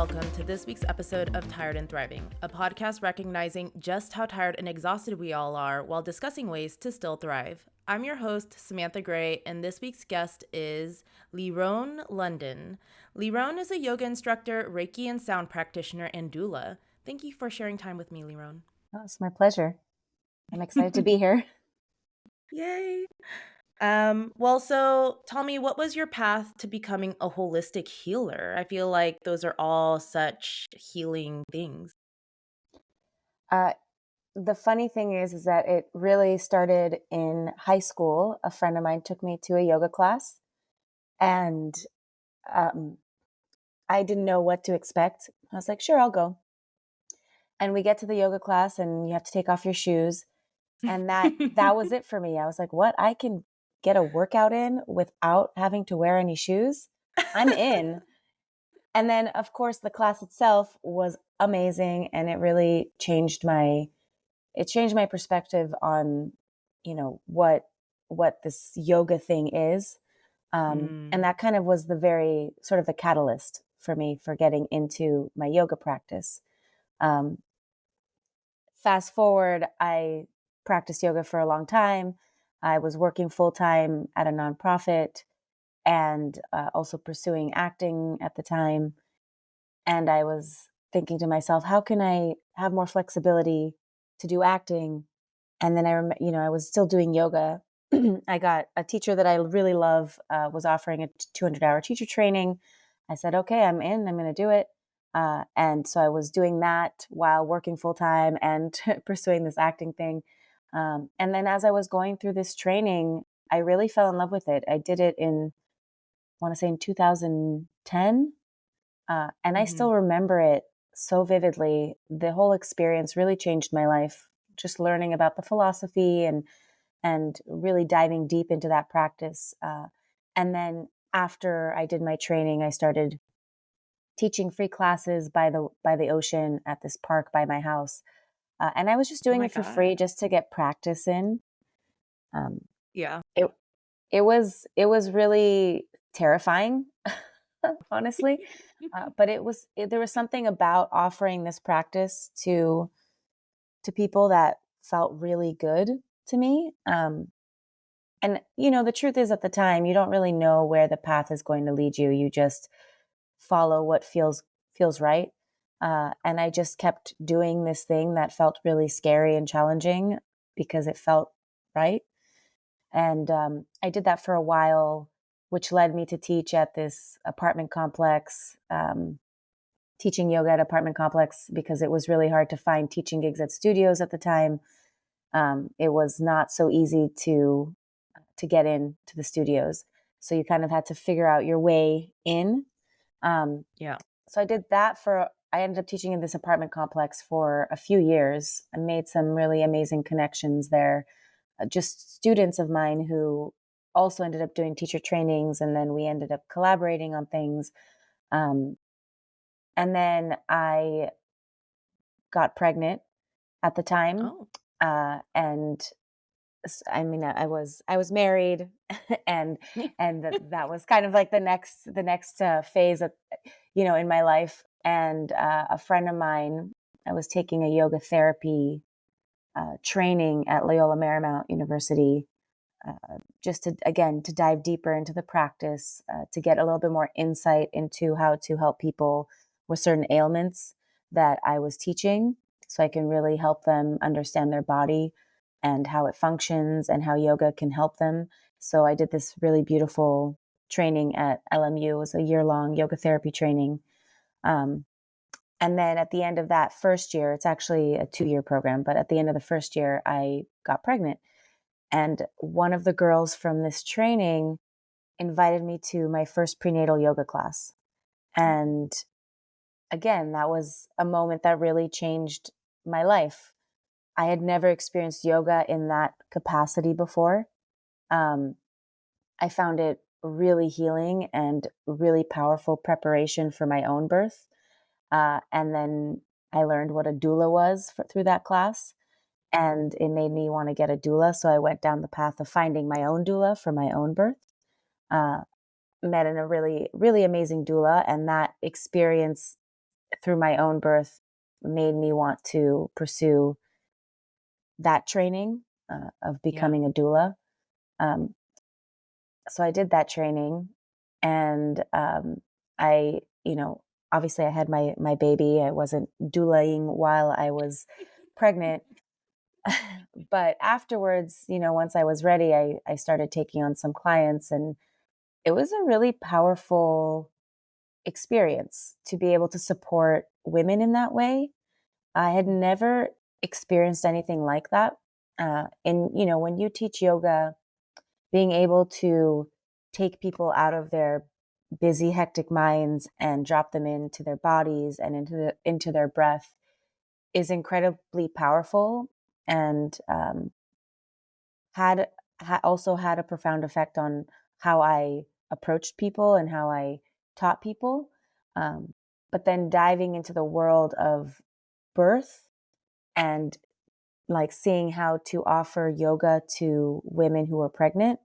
welcome to this week's episode of Tired and Thriving, a podcast recognizing just how tired and exhausted we all are while discussing ways to still thrive. I'm your host, Samantha Gray, and this week's guest is Leeron London. Leeron is a yoga instructor, Reiki and sound practitioner, and doula. Thank you for sharing time with me, Leeron. Oh, it's my pleasure. I'm excited to be here. Yay! So tell me, what was your path to becoming a holistic healer? I feel like those are all such healing things. The funny thing is that it really started in high school. A friend of mine took me to a yoga class, and I didn't know what to expect. I was like, sure, I'll go. And we get to the yoga class, and you have to take off your shoes. And that was it for me. I was like, what? I can get a workout in without having to wear any shoes? I'm in. And then, of course, the class itself was amazing, and it really changed my perspective on, what this yoga thing is. And that kind of was the very sort of the catalyst for me for getting into my yoga practice. Fast forward, I practiced yoga for a long time. I was working full time at a nonprofit and also pursuing acting at the time. And I was thinking to myself, how can I have more flexibility to do acting? And then I was still doing yoga. I got a teacher that I really love, was offering a 200-hour teacher training. I said, okay, I'm in, I'm going to do it. And so I was doing that while working full time and pursuing this acting thing. And then as I was going through this training, I really fell in love with it. I did it I want to say in 2010. And I still remember it so vividly. The whole experience really changed my life. Just learning about the philosophy and really diving deep into that practice. And then after I did my training, I started teaching free classes by the ocean at this park by my house. And I was just doing it for free just to get practice in. Yeah. It was really terrifying, honestly. But there was something about offering this practice to people that felt really good to me. And the truth is, at the time, you don't really know where the path is going to lead you. You just follow what feels right. And I just kept doing this thing that felt really scary and challenging because it felt right. And I did that for a while, which led me to teach at this apartment complex, teaching yoga at apartment complex, because it was really hard to find teaching gigs at studios at the time. It was not so easy to get into the studios. So you kind of had to figure out your way in. Yeah. So I did that I ended up teaching in this apartment complex for a few years. I made some really amazing connections there. Just students of mine who also ended up doing teacher trainings, and then we ended up collaborating on things. And then I got pregnant at the time. And I mean, I was married, and that was kind of like the next phase of, in my life. And a friend of mine, I was taking a yoga therapy training at Loyola Marymount University, just to dive deeper into the practice, to get a little bit more insight into how to help people with certain ailments that I was teaching, so I can really help them understand their body and how it functions and how yoga can help them. So I did this really beautiful training at LMU. It was a year-long yoga therapy training. And then at the end of that first year, it's actually a 2-year program, but at the end of the first year, I got pregnant. And one of the girls from this training invited me to my first prenatal yoga class. And again, that was a moment that really changed my life. I had never experienced yoga in that capacity before. I found it really healing and really powerful preparation for my own birth. And then I learned what a doula was through that class. And it made me want to get a doula. So I went down the path of finding my own doula for my own birth. Met in a really, really amazing doula. And that experience through my own birth made me want to pursue that training of Yeah. becoming a doula. Um, so I did that training, and I, obviously I had my baby. I wasn't doulaing while I was pregnant, but afterwards, once I was ready, I started taking on some clients, and it was a really powerful experience to be able to support women in that way. I had never experienced anything like that. And when you teach yoga, being able to take people out of their busy, hectic minds and drop them into their bodies and into their breath is incredibly powerful, and had also had a profound effect on how I approached people and how I taught people. Um, but then diving into the world of birth and like seeing how to offer yoga to women who are pregnant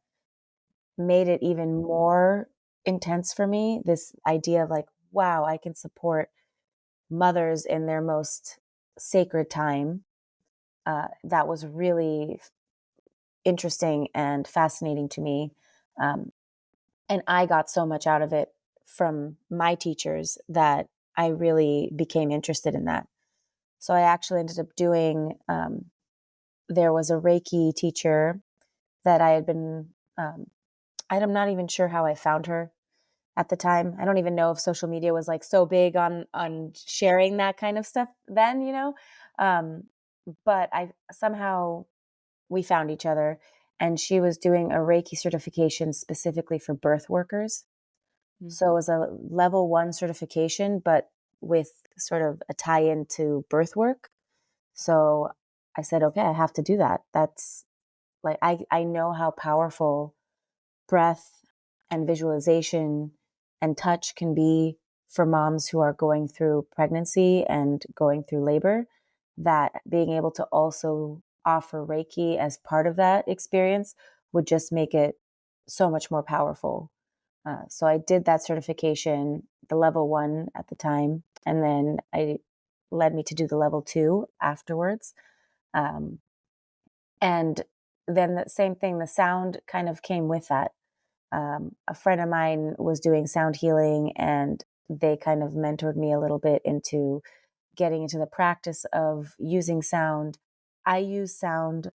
made it even more intense for me. This idea of like, wow, I can support mothers in their most sacred time. That was really interesting and fascinating to me. Um, and I got so much out of it from my teachers that I really became interested in that. So I actually ended up doing, there was a Reiki teacher that I had been, I'm not even sure how I found her at the time. I don't even know if social media was like so big on sharing that kind of stuff then. Um, but I somehow we found each other, and she was doing a Reiki certification specifically for birth workers. So it was a level 1 certification, but with sort of a tie-in to birth work. So I said, okay, I have to do that. That's like, I know how powerful breath and visualization and touch can be for moms who are going through pregnancy and going through labor, that being able to also offer Reiki as part of that experience would just make it so much more powerful. So I did that certification, the level 1 at the time, and then I led me to do the level 2 afterwards. Um, and then the same thing, the sound kind of came with that. A friend of mine was doing sound healing, and they kind of mentored me a little bit into getting into the practice of using sound. I use sound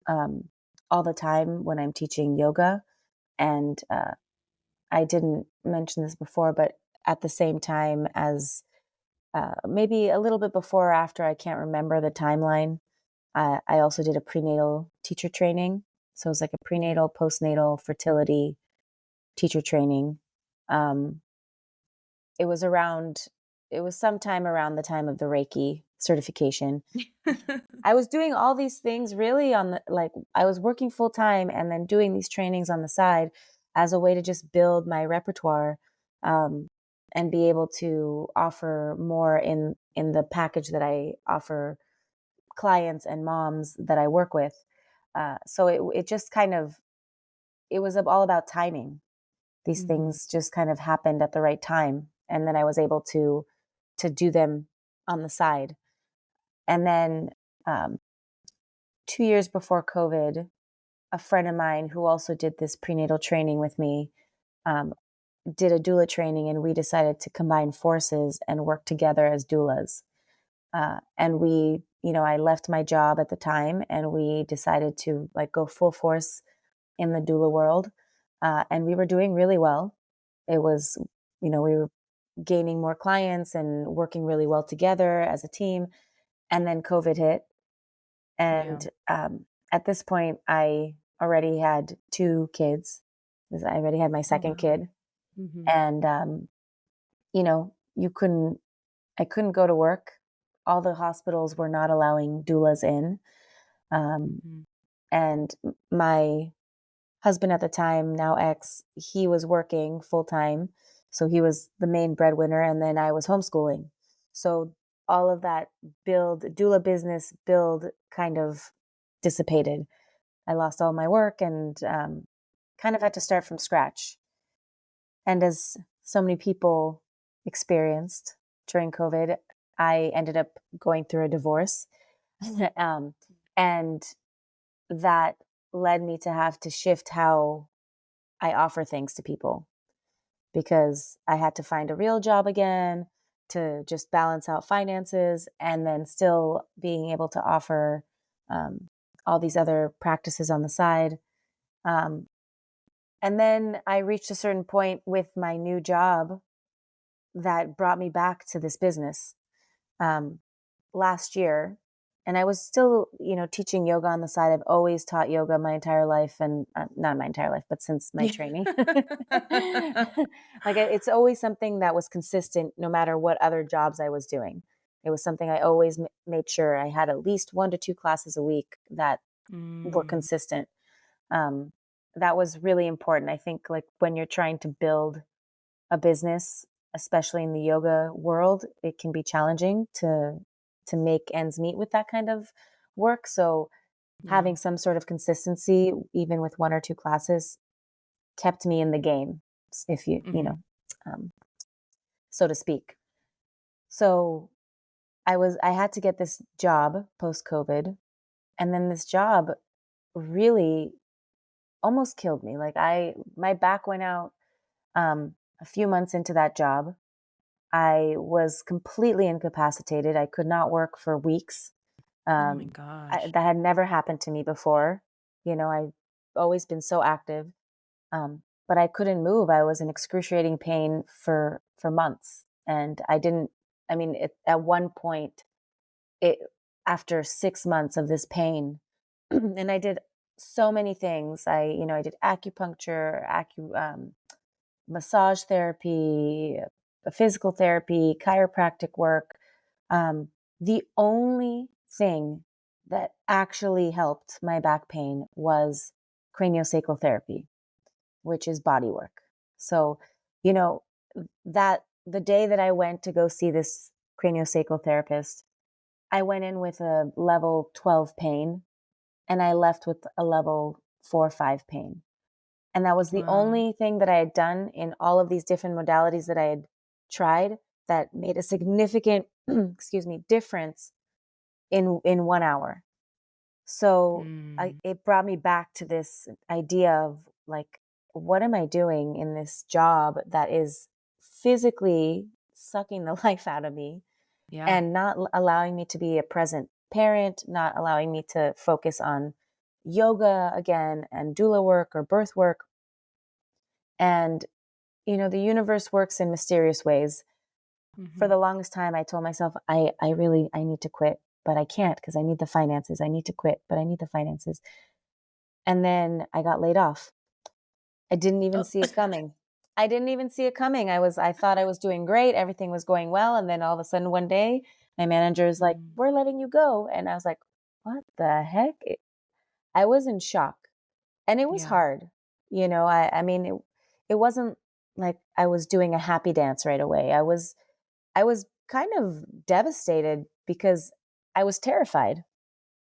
um, all the time when I'm teaching yoga. And I didn't mention this before, but at the same time as maybe a little bit before or after, I can't remember the timeline. I also did a prenatal teacher training. So it was like a prenatal, postnatal fertility teacher training. Um, it was around, it was sometime around the time of the Reiki certification. I was doing all these things really on the, like, I was working full time and then doing these trainings on the side as a way to just build my repertoire, um, and be able to offer more in the package that I offer clients and moms that I work with. So it just kind of, it was all about timing. These Mhm. things just kind of happened at the right time, and then I was able to do them on the side. And then, um, 2 years before COVID, a friend of mine who also did this prenatal training with me, um, did a doula training, and we decided to combine forces and work together as doulas. And I left my job at the time, and we decided to like go full force in the doula world. And we were doing really well. It was, we were gaining more clients and working really well together as a team. And then COVID hit. Yeah. And at this point, I already had 2 kids. I already had my Oh, second wow. kid. Mhm. And, you couldn't, I couldn't go to work. All the hospitals were not allowing doulas in. Um, Mhm. and my husband at the time, now ex, he was working full time. So he was the main breadwinner. And then I was homeschooling. So all of that doula business build kind of dissipated. I lost all my work, and kind of had to start from scratch. And as so many people experienced during COVID, I ended up going through a divorce. And that led me to have to shift how I offer things to people, because I had to find a real job again to just balance out finances, and then still being able to offer um, all these other practices on the side. Um, and then I reached a certain point with my new job that brought me back to this business um, last year. And I was still, teaching yoga on the side. I've always taught yoga my entire life, and not my entire life, but since my training. It's always something that was consistent no matter what other jobs I was doing. It was something I always made sure I had at least 1 to 2 classes a week that were Mm. consistent. Um, that was really important. I think, like, when you're trying to build a business, especially in the yoga world, it can be challenging to make ends meet with that kind of work. So Yeah. having some sort of consistency, even with 1 or 2 classes, kept me in the game, if Mm-hmm. um, so to speak. So I had to get this job post COVID, and then this job really almost killed me. My back went out a few months into that job. I was completely incapacitated. I could not work for weeks. Oh my Um, gosh. that had never happened to me before. I've always been so active, but I couldn't move. I was in excruciating pain for months, and I didn't. I mean, at one point, it after 6 months of this pain, and I did so many things. I did acupuncture, massage therapy, physical therapy, chiropractic work. Um, the only thing that actually helped my back pain was craniosacral therapy, which is body work. So, you know, that the day that I went to go see this craniosacral therapist, I went in with a level 12 pain, and I left with a level 4 or 5 pain. And that was the Wow. only thing that I had done in all of these different modalities that I had tried that made a significant, excuse me, difference in 1 hour. So Mm. it brought me back to this idea of, like, what am I doing in this job that is physically sucking the life out of me, Yeah. and not allowing me to be a present parent, not allowing me to focus on yoga again and doula work or birth work. And the universe works in mysterious ways. For Mm-hmm. the longest time, I told myself, I need to quit, but I can't because I need the finances. I need to quit, but I need the finances. And then I got laid off. I didn't even Oh. see it coming. I didn't even see it coming. I thought I was doing great. Everything was going well. And then all of a sudden one day, my manager is like, Mm. we're letting you go. And I was like, what the heck? I was in shock, and it was Yeah. hard. I mean, it wasn't like I was doing a happy dance right away. I was kind of devastated because I was terrified.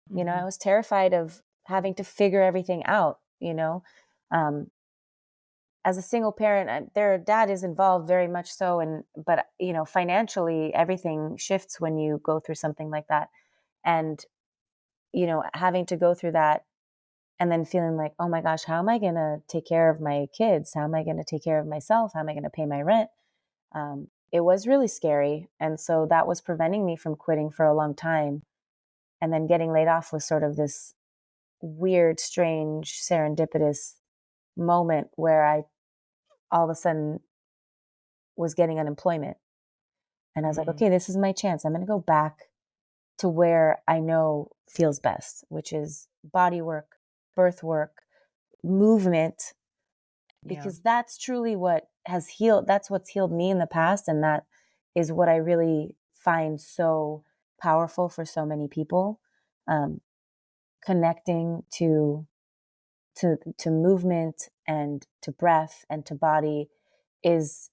I Mm-hmm. was terrified of having to figure everything out. Um, as a single parent, their dad is involved very much so, and but financially, everything shifts when you go through something like that, and having to go through that, and then feeling like, oh my gosh, how am I going to take care of my kids? How am I going to take care of myself? How am I going to pay my rent? It was really scary. And so that was preventing me from quitting for a long time. And then getting laid off was sort of this weird, strange, serendipitous moment where I all of a sudden was getting unemployment. And I was like, Mm. okay, this is my chance. I'm going to go back to where I know feels best, which is body work, birth work, movement, Yeah. because that's truly what has healed. That's what's healed me in the past. And that is what I really find so powerful for so many people. Um, Connecting to movement and to breath and to body is,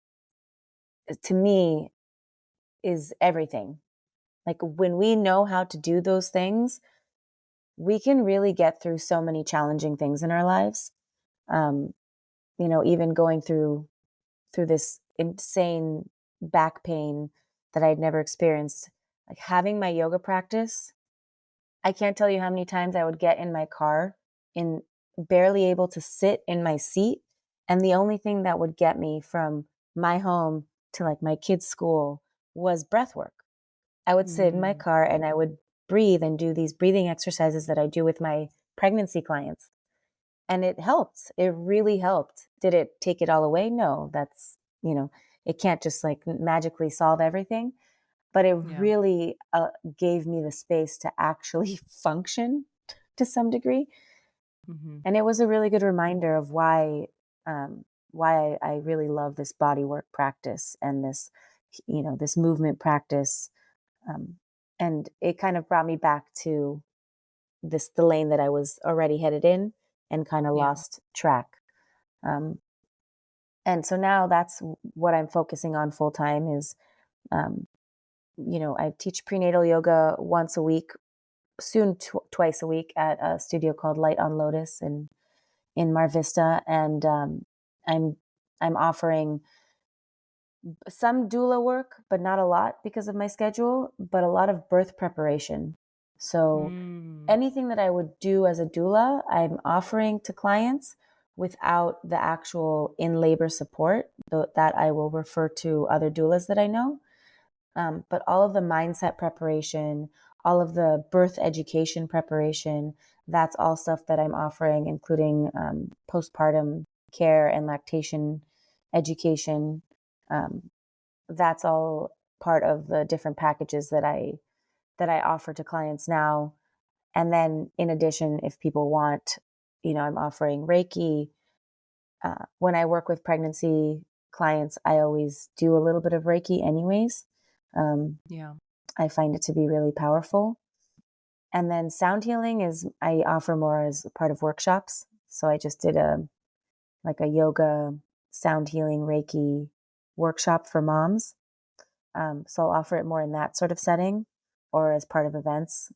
to me, is everything. Like, when we know how to do those things, we can really get through so many challenging things in our lives. Um, Even going through this insane back pain that I'd never experienced. Like having my yoga practice, I can't tell you how many times I would get in my car in barely able to sit in my seat. And the only thing that would get me from my home to like my kids' school was breath work. I would sit in my Mm. car and I would breathe and do these breathing exercises that I do with my pregnancy clients. And it helped. It really helped. Did it take it all away? No, it can't just like magically solve everything, but it Yeah. really gave me the space to actually function to some degree. Mm-hmm. And it was a really good reminder of why I really love this body work practice and this movement practice. Um, and it kind of brought me back to the lane that I was already headed in and kind of Yeah. lost track. Um, and so now that's what I'm focusing on full time is, um, I teach prenatal yoga once a week, soon twice a week at a studio called Light on Lotus in Mar Vista, and I'm I'm offering some doula work, but not a lot because of my schedule, but a lot of birth preparation. So Mm. anything that I would do as a doula, I'm offering to clients without the actual in labor support that I will refer to other doulas that I know. But all of the mindset preparation, all of the birth education preparation, that's all stuff that I'm offering, including postpartum care and lactation education. Um, that's all part of the different packages that I offer to clients now. And then in addition, if people want, I'm offering Reiki. When I work with pregnancy clients, I always do a little bit of Reiki anyways. Um, Yeah. I find it to be really powerful. And then sound healing is I offer more as a part of workshops. So I just did a yoga sound healing Reiki workshop for moms. So I'll offer it more in that sort of setting or as part of events.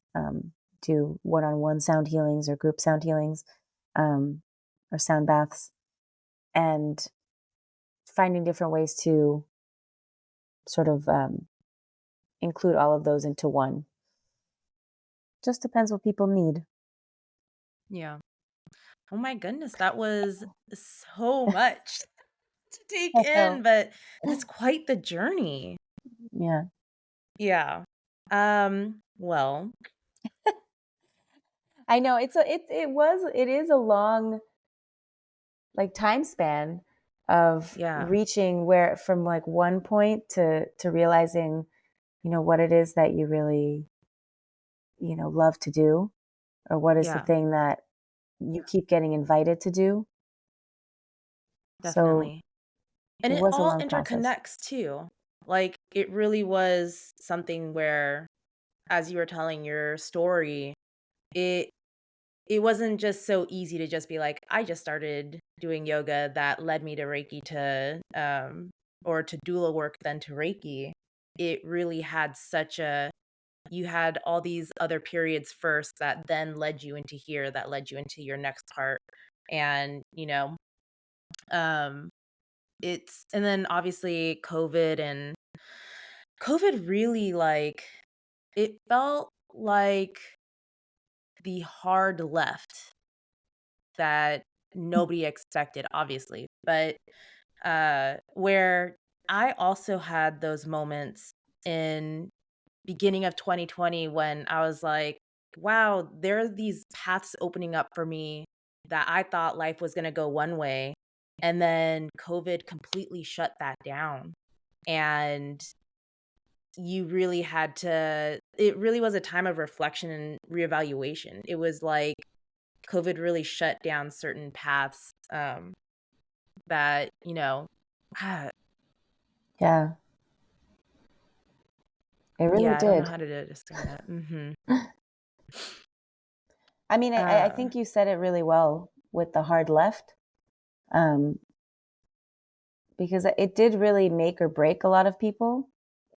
Do one-on-one sound healings or group sound healings, or sound baths, and finding different ways to sort of include all of those into one. Just depends what people need. Yeah. Oh my goodness, that was so much to take I in, know. but that's quite the journey. Yeah. Yeah. Well, I know it is a long like time span of yeah. reaching where from like one point to realizing, what it is that you really, love to do, or what is the Yeah, thing that you keep getting invited to do. So definitely. And it it was a all long process. interconnects too. Like it really was something where as you were telling your story, it it wasn't just so easy to just be like, I just started doing yoga that led me to Reiki to or to doula work then to Reiki. It really had such a you had all these other periods first that then led you into here, that led you into your next part. And, um it's and then obviously COVID really like it felt like the hard left that nobody expected, obviously. But where I also had those moments in beginning of 2020 when I was like, wow, there are these paths opening up for me that I thought life was going to go one way. And then COVID completely shut that down. And you really had to, it really was a time of reflection and reevaluation. It was like COVID really shut down certain paths that, ah, Yeah, it really yeah, I don't know did. how to describe that. I mean, I Uh, think you said it really well with the hard left, um, because it did really make or break a lot of people,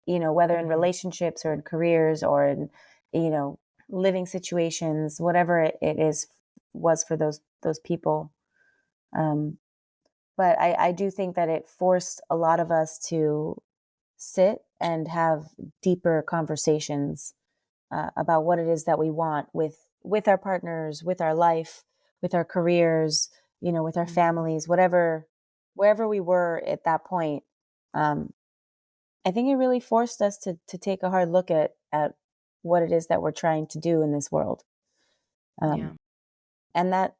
whether in mhm, relationships or in careers or in, you know, living situations, whatever it is was for those people. Um, but I do think that it forced a lot of us to sit and have deeper conversations about what it is that we want with our partners, with our life, with our careers, with our Mhm. families, wherever we were at that point. Um, I think it really forced us to take a hard look at what it is that we're trying to do in this world. Yeah. Um, and that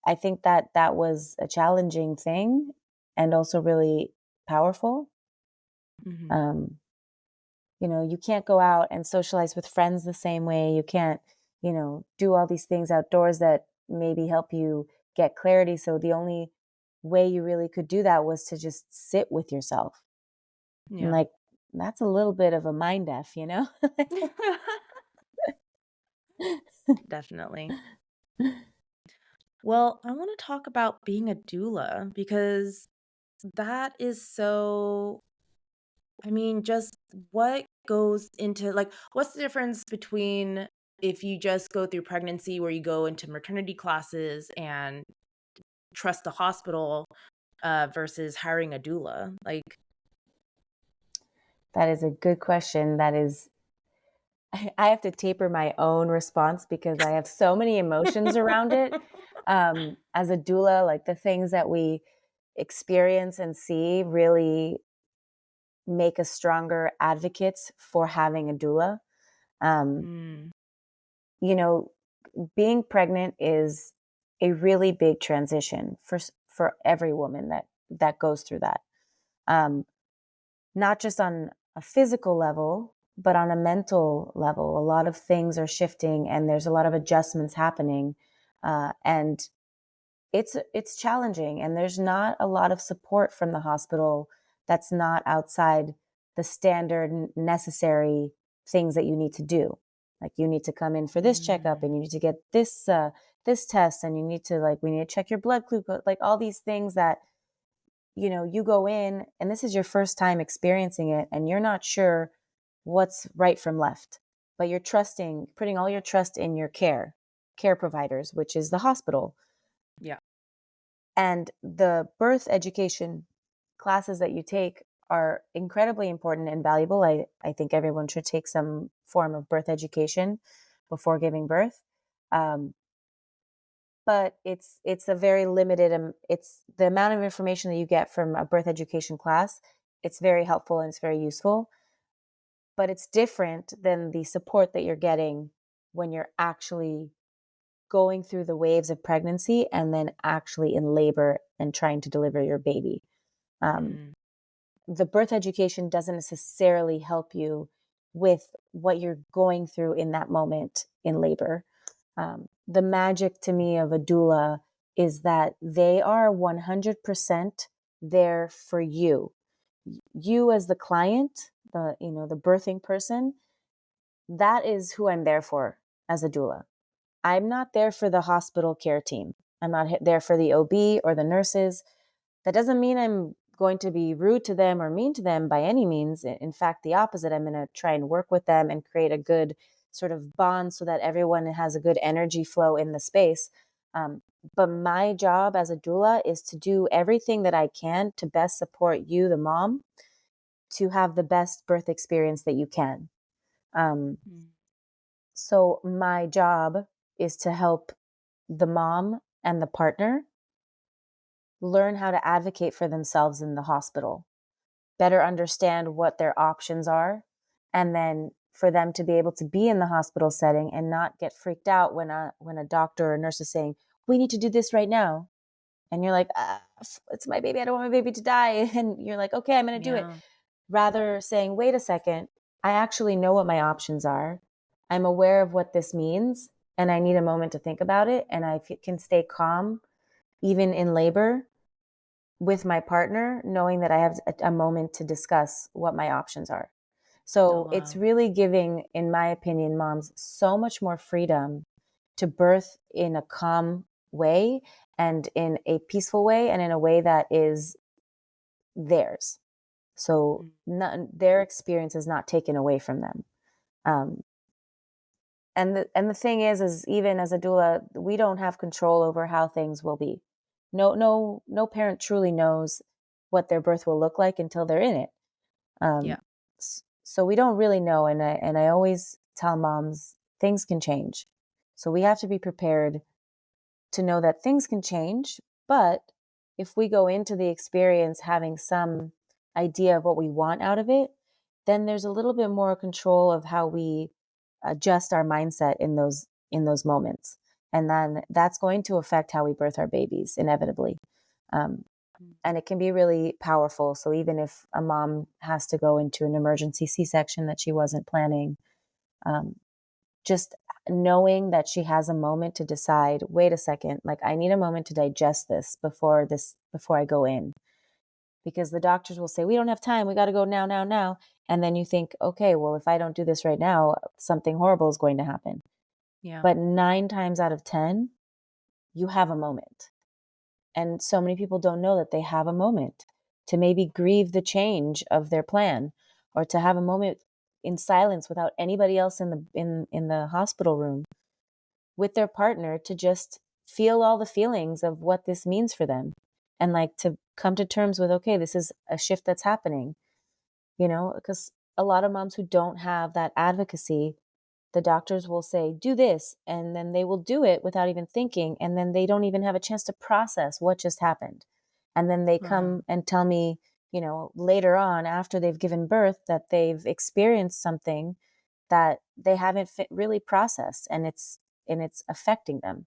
I think that was a challenging thing and also really powerful. Mhm. Um, you can't go out and socialize with friends the same way. You can't, do all these things outdoors that maybe help you get clarity. So the only way you really could do that was to just sit with yourself. And Yeah. like, that's a little bit of a mind F. Definitely. Well, I want to talk about being a doula because that is so, I mean, just what goes into like, what's the difference between if you just go through pregnancy where you go into maternity classes and trust the hospital versus hiring a doula? Like, That is a good question. That is, I have to taper my own response because I have so many emotions around it. As a doula, like the things that we experience and see really make us stronger advocates for having a doula. Um, mm, you know, being pregnant is a really big transition for every woman that goes through that. Um, Not just on a physical level, but on a mental level. A lot of things are shifting, and there's a lot of adjustments happening, and it's challenging. And there's not a lot of support from the hospital that's not outside the standard necessary things that you need to do. Like you need to come in for this checkup, mm, and you need to get this test, and you need to we need to check your blood glucose, like all these things that you go in and this is your first time experiencing it and you're not sure what's right from left, but you're putting all your trust in your care providers, which is the hospital. yeah. And the birth education classes that you take are incredibly important and valuable. I think everyone should take some form of birth education before giving birth. Um, but it's a very limited it's the amount of information that you get from a birth education class. It's very helpful and it's very useful, but it's different than the support that you're getting when you're actually going through the waves of pregnancy and then actually in labor and trying to deliver your baby. um, Mm, the birth education doesn't necessarily help you with what you're going through in that moment in labor. The magic to me of a doula is that they are 100% there for you. You as the client, the birthing person, that is who I'm there for as a doula. I'm not there for the hospital care team. I'm not there for the OB or the nurses. That doesn't mean I'm going to be rude to them or mean to them by any means. In fact, the opposite. I'm going to try and work with them and create a good sort of bond so that everyone has a good energy flow in the space. But my job as a doula is to do everything that I can to best support you, the mom, to have the best birth experience that you can. Um, mm, so my job is to help the mom and the partner learn how to advocate for themselves in the hospital, better understand what their options are, and then for them to be able to be in the hospital setting and not get freaked out when a doctor or nurse is saying, "We need to do this right now." And you're like, "It's my baby. I don't want my baby to die." And you're like, "Okay, I'm going to do it." yeah. Rather saying, "Wait a second. I actually know what my options are. I'm aware of what this means, and I need a moment to think about it, and I can stay calm even in labor with my partner, knowing that I have a moment to discuss what my options are." Oh, So it's wow. really giving, in my opinion, moms so much more freedom to birth in a calm way and in a peaceful way and in a way that is theirs. So Mm, their experience is not taken away from them. Um, and the thing is even as a doula, we don't have control over how things will be. No parent truly knows what their birth will look like until they're in it. yeah. So we don't really know. And I always tell moms things can change. So we have to be prepared to know that things can change. But if we go into the experience having some idea of what we want out of it, then there's a little bit more control of how we adjust our mindset in those moments. And then that's going to affect how we birth our babies inevitably. Um, Mm. and it can be really powerful. So even if a mom has to go into an emergency C-section that she wasn't planning, um, just knowing that she has a moment to decide, wait a second, like I need a moment to digest before I go in. Because the doctors will say, we don't have time, we got to go now, now, now. And then you think, okay, well, if I don't do this right now, something horrible is going to happen. Yeah. But 9 times out of 10, you have a moment. And so many people don't know that they have a moment to maybe grieve the change of their plan, or to have a moment in silence without anybody else in the hospital room with their partner, to just feel all the feelings of what this means for them, and like to come to terms with, okay, this is a shift that's happening, because a lot of moms who don't have that advocacy, the doctors will say, do this, and then they will do it without even thinking. And then they don't even have a chance to process what just happened. And then they Uh-huh. come and tell me, later on after they've given birth, that they've experienced something that they haven't really processed, and it's affecting them,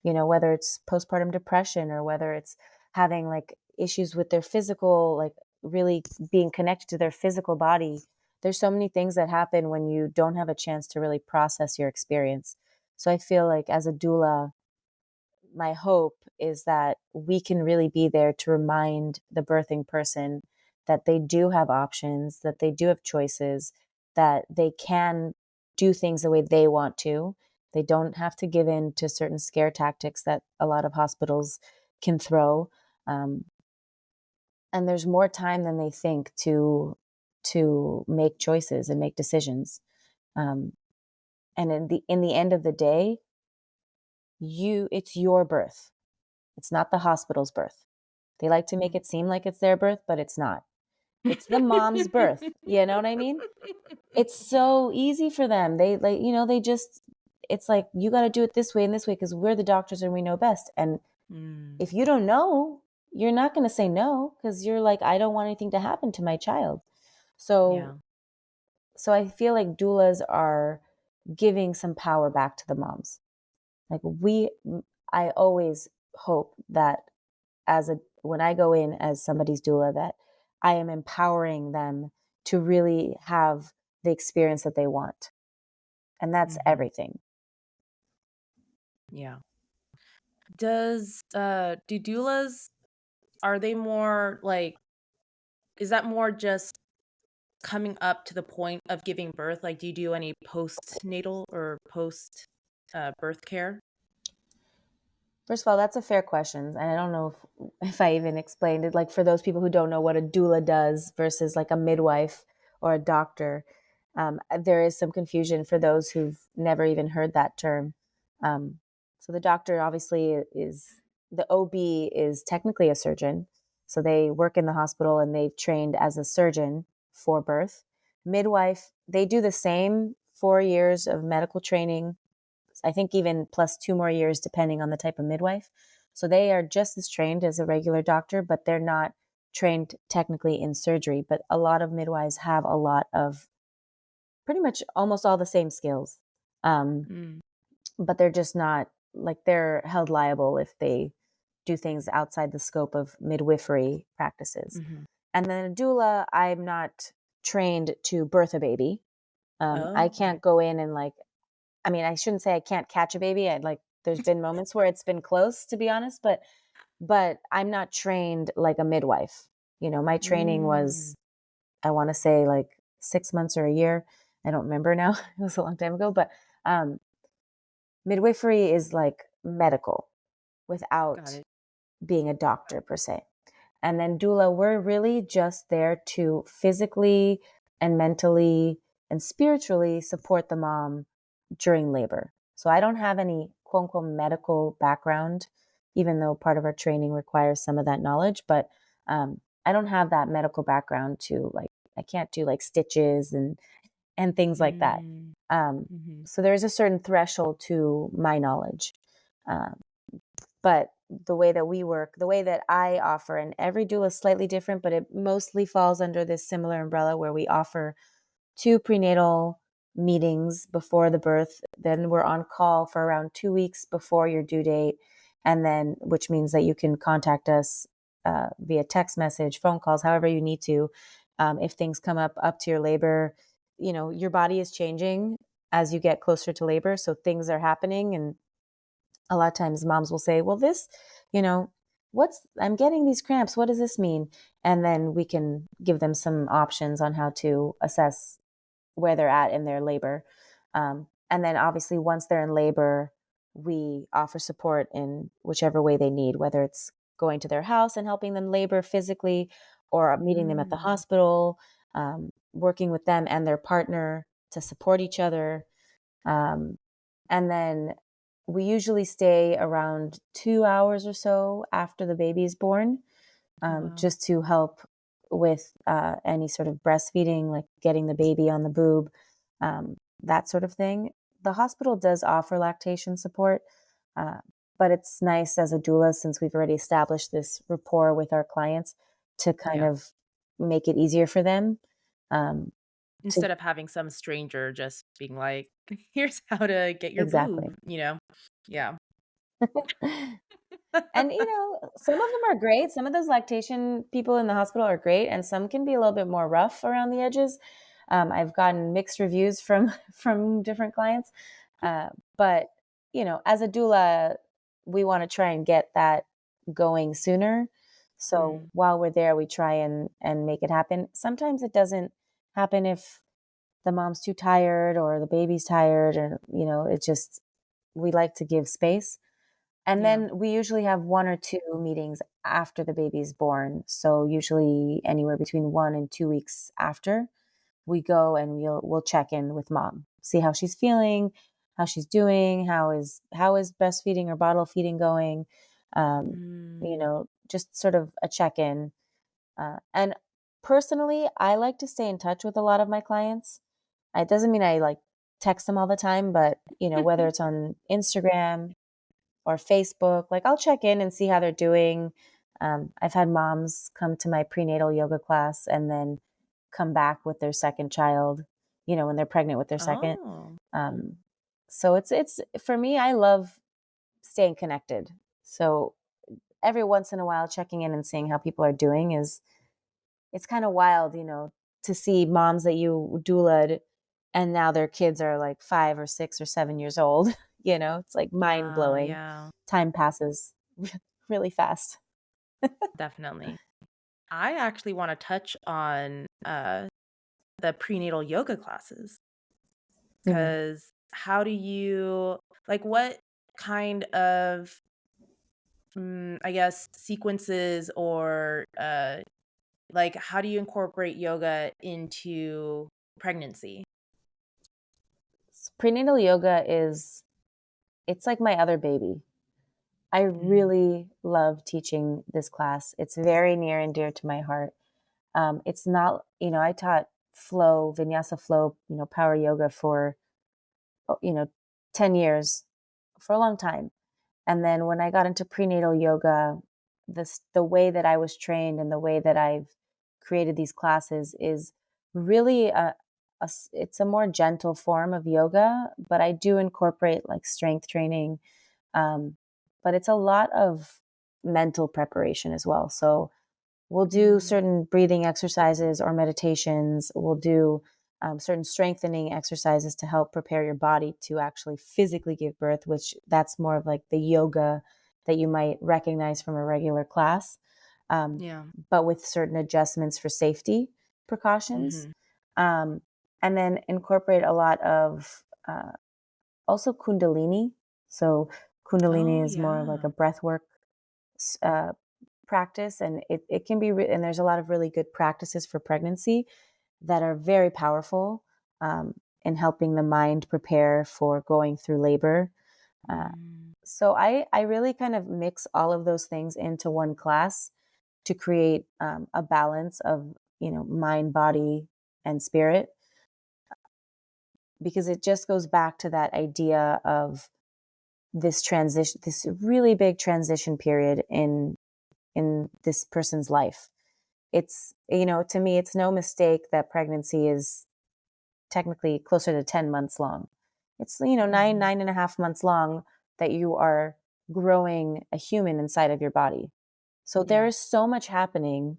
whether it's postpartum depression, or whether it's having like issues with their physical, like really being connected to their physical body. There's so many things that happen when you don't have a chance to really process your experience. So I feel like as a doula, my hope is that we can really be there to remind the birthing person that they do have options, that they do have choices, that they can do things the way they want to. They don't have to give in to certain scare tactics that a lot of hospitals can throw. Um, and there's more time than they think to make choices and make decisions. Um, and in the end of the day, it's your birth. It's not the hospital's birth. They like to make Mm. it seem like it's their birth, but it's not. It's the mom's birth. You know what I mean? It's so easy for them. They like, they just, it's like, you got to do it this way and this way because we're the doctors and we know best. And Mm. if you don't know, you're not going to say no, because you're like, I don't want anything to happen to my child. So, Yeah. so I feel like doulas are giving some power back to the moms. Like I always hope that when I go in as somebody's doula, that I am empowering them to really have the experience that they want. And that's Mm-hmm. everything. Yeah. Do doulas, are they more like, is that more just coming up to the point of giving birth? Like, do you do any postnatal or post birth care? First of all, that's a fair question. And I don't know if I even explained it. Like, for those people who don't know what a doula does versus like a midwife or a doctor, there is some confusion for those who've never even heard that term. Um, so the doctor obviously the OB is technically a surgeon. So they work in the hospital and they've trained as a surgeon for birth. Midwife, they do the same 4 years of medical training, I think even plus 2 more years, depending on the type of midwife. So they are just as trained as a regular doctor, but they're not trained technically in surgery. But a lot of midwives have a lot of pretty much almost all the same skills. Um, Mm. but they're just not, like, they're held liable if they do things outside the scope of midwifery practices. Mm-hmm. And then a doula, I'm not trained to birth a baby. I Oh, okay. can't go in and like, I mean, I shouldn't say I can't catch a baby. There's been moments where it's been close, to be honest, but I'm not trained like a midwife. My training Mm. was, I want to say, like 6 months or a year. I don't remember now. It was a long time ago, but um, midwifery is like medical Got without it. being a doctor per se. And then doula, we're really just there to physically and mentally and spiritually support the mom during labor. So I don't have any quote unquote medical background, even though part of our training requires some of that knowledge. But I don't have that medical background to like I can't do like stitches and things like that. Mm. Um, Mm-hmm. so there is a certain threshold to my knowledge. Um, but the way that we work, the way that I offer, and every doula is slightly different, but it mostly falls under this similar umbrella where we offer 2 prenatal meetings before the birth. Then we're on call for around 2 weeks before your due date. And then, which means that you can contact us via text message, phone calls, however you need to. If things come up to your labor, your body is changing as you get closer to labor. So things are happening. And a lot of times moms will say, well, this, you know, I'm getting these cramps. What does this mean? And then we can give them some options on how to assess where they're at in their labor. And then obviously, once they're in labor, we offer support in whichever way they need, whether it's going to their house and helping them labor physically or meeting them at the Mm. hospital, working with them and their partner to support each other. Um, and then we usually stay around 2 hours or so after the baby is born, Oh, wow. just to help with any sort of breastfeeding, like getting the baby on the boob, that sort of thing. The hospital does offer lactation support, uh, but it's nice as a doula, since we've already established this rapport with our clients, to kind Yeah. of make it easier for them. Um, to Instead of having some stranger just being like, here's how to get your exactly. boob, you know? Yeah. And some of them are great. Some of those lactation people in the hospital are great, and some can be a little bit more rough around the edges. I've gotten mixed reviews from from different clients, but as a doula, we want to try and get that going sooner. So Mm. while we're there, we try and make it happen. Sometimes it doesn't happen if the mom's too tired or the baby's tired, or it just we like to give space. And Yeah. then we usually have 1 or 2 meetings after the baby's born. So usually anywhere between 1 and 2 weeks after, we go and we'll check in with mom, see how she's feeling, how she's doing, how is breastfeeding or bottle feeding going. Mm. Just sort of a check-in. And personally, I like to stay in touch with a lot of my clients. It doesn't mean I like text them all the time, but whether it's on Instagram or Facebook, like I'll check in and see how they're doing. I've had moms come to my prenatal yoga class and then come back with their second child, when they're pregnant with their second. Oh, Um, so it's for me, I love staying connected. So every once in a while, checking in and seeing how people are doing it's kind of wild, to see moms that you doulaed and now their kids are like 5 or 6 or 7 years old. It's like mind wow. blowing. Yeah, Time passes really fast. definitely. I actually want to touch on the prenatal yoga classes Mhm. because how do you, like, what kind of, I guess, sequences or like, how do you incorporate yoga into pregnancy? Prenatal yoga it's like my other baby. I Mm. really love teaching this class. It's very near and dear to my heart. It's not, I taught flow, vinyasa flow, power yoga for, oh, 10 years, for a long time. And then when I got into prenatal yoga, the way that I was trained and the way that I've created these classes is really it's a more gentle form of yoga, but I do incorporate like strength training. Um, but it's a lot of mental preparation as well. So we'll do Mm. certain breathing exercises or meditations. We'll do certain strengthening exercises to help prepare your body to actually physically give birth, which that's more of like the yoga that you might recognize from a regular class, um, Yeah. but with certain adjustments for safety precautions. Hmm. Um, and then incorporate a lot of also Kundalini. So Kundalini Oh, is more of like a yeah. breath work uh, practice, and it can be and there's a lot of really good practices for pregnancy that are very powerful in helping the mind prepare for going through labor. uh, Mm. so I really kind of mix all of those things into one class to create a balance of mind, body, and spirit, because it just goes back to that idea of this transition, this really big transition period in this person's life. It's, to me, it's no mistake that pregnancy is technically closer to 10 months long. It's, Mhm. 9.5 months long that you are growing a human inside of your body. So there Yeah. is so much happening,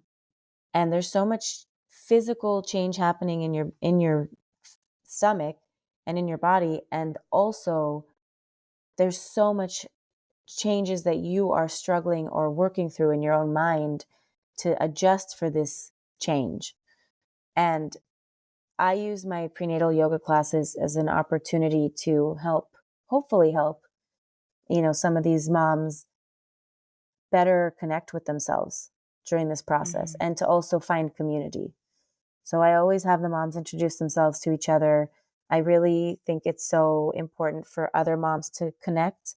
and there's so much physical change happening in your stomach and in your body. And also there's so much changes that you are struggling or working through in your own mind to adjust for this change. And I use my prenatal yoga classes as an opportunity to help, hopefully help, some of these moms better connect with themselves during this process, Mhm. and to also find community. So I always have the moms introduce themselves to each other. I really think it's so important for other moms to connect.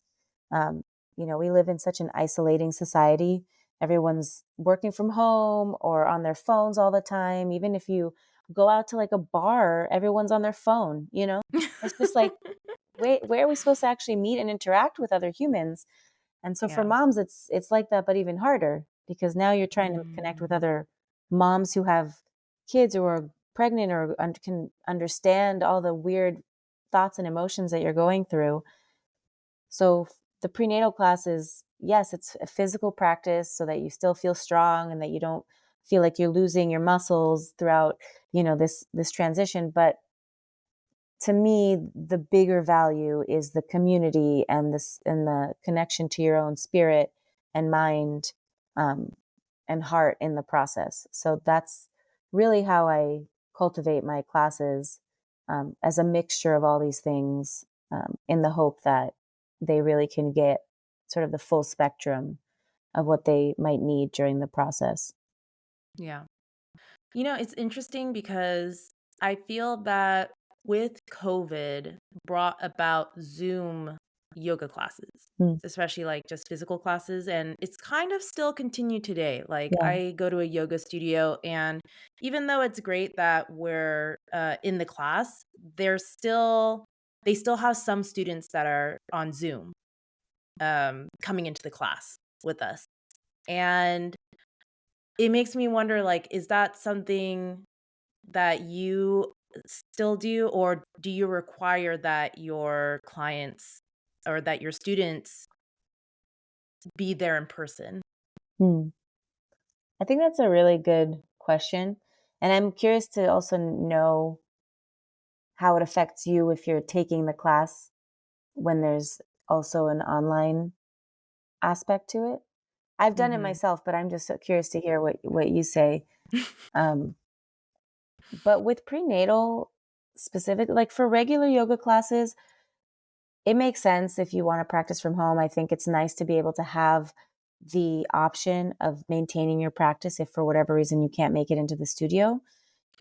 Um, we live in such an isolating society. Everyone's working from home or on their phones all the time. Even if you go out to like a bar, everyone's on their phone. It's just like, wait, where are we supposed to actually meet and interact with other humans? And so for Yeah. moms, it's like that, but even harder, because now you're trying to connect with Mm. other moms who have kids who are pregnant, or can understand all the weird thoughts and emotions that you're going through. So the prenatal classes, yes, it's a physical practice so that you still feel strong and that you don't feel like you're losing your muscles throughout, this transition. But to me, the bigger value is the community and the connection to your own spirit and mind, um, and heart in the process. So that's really how I cultivate my classes, as a mixture of all these things, in the hope that they really can get sort of the full spectrum of what they might need during the process. Yeah. It's interesting because I feel that with COVID brought about Zoom yoga classes, Mm, especially like just physical classes. And it's kind of still continued today. Like yeah. I go to a yoga studio, and even though it's great that we're in the class, they still have some students that are on Zoom coming into the class with us. And it makes me wonder, like, is that something that you still do, or do you require that your clients or that your students be there in person? Mm. I think that's a really good question. And I'm curious to also know how it affects you if you're taking the class when there's also an online aspect to it. I've done it Mhm. myself, but I'm just so curious to hear what you say. Um, but with prenatal specific, like for regular yoga classes, it makes sense if you want to practice from home. I think it's nice to be able to have the option of maintaining your practice if for whatever reason you can't make it into the studio.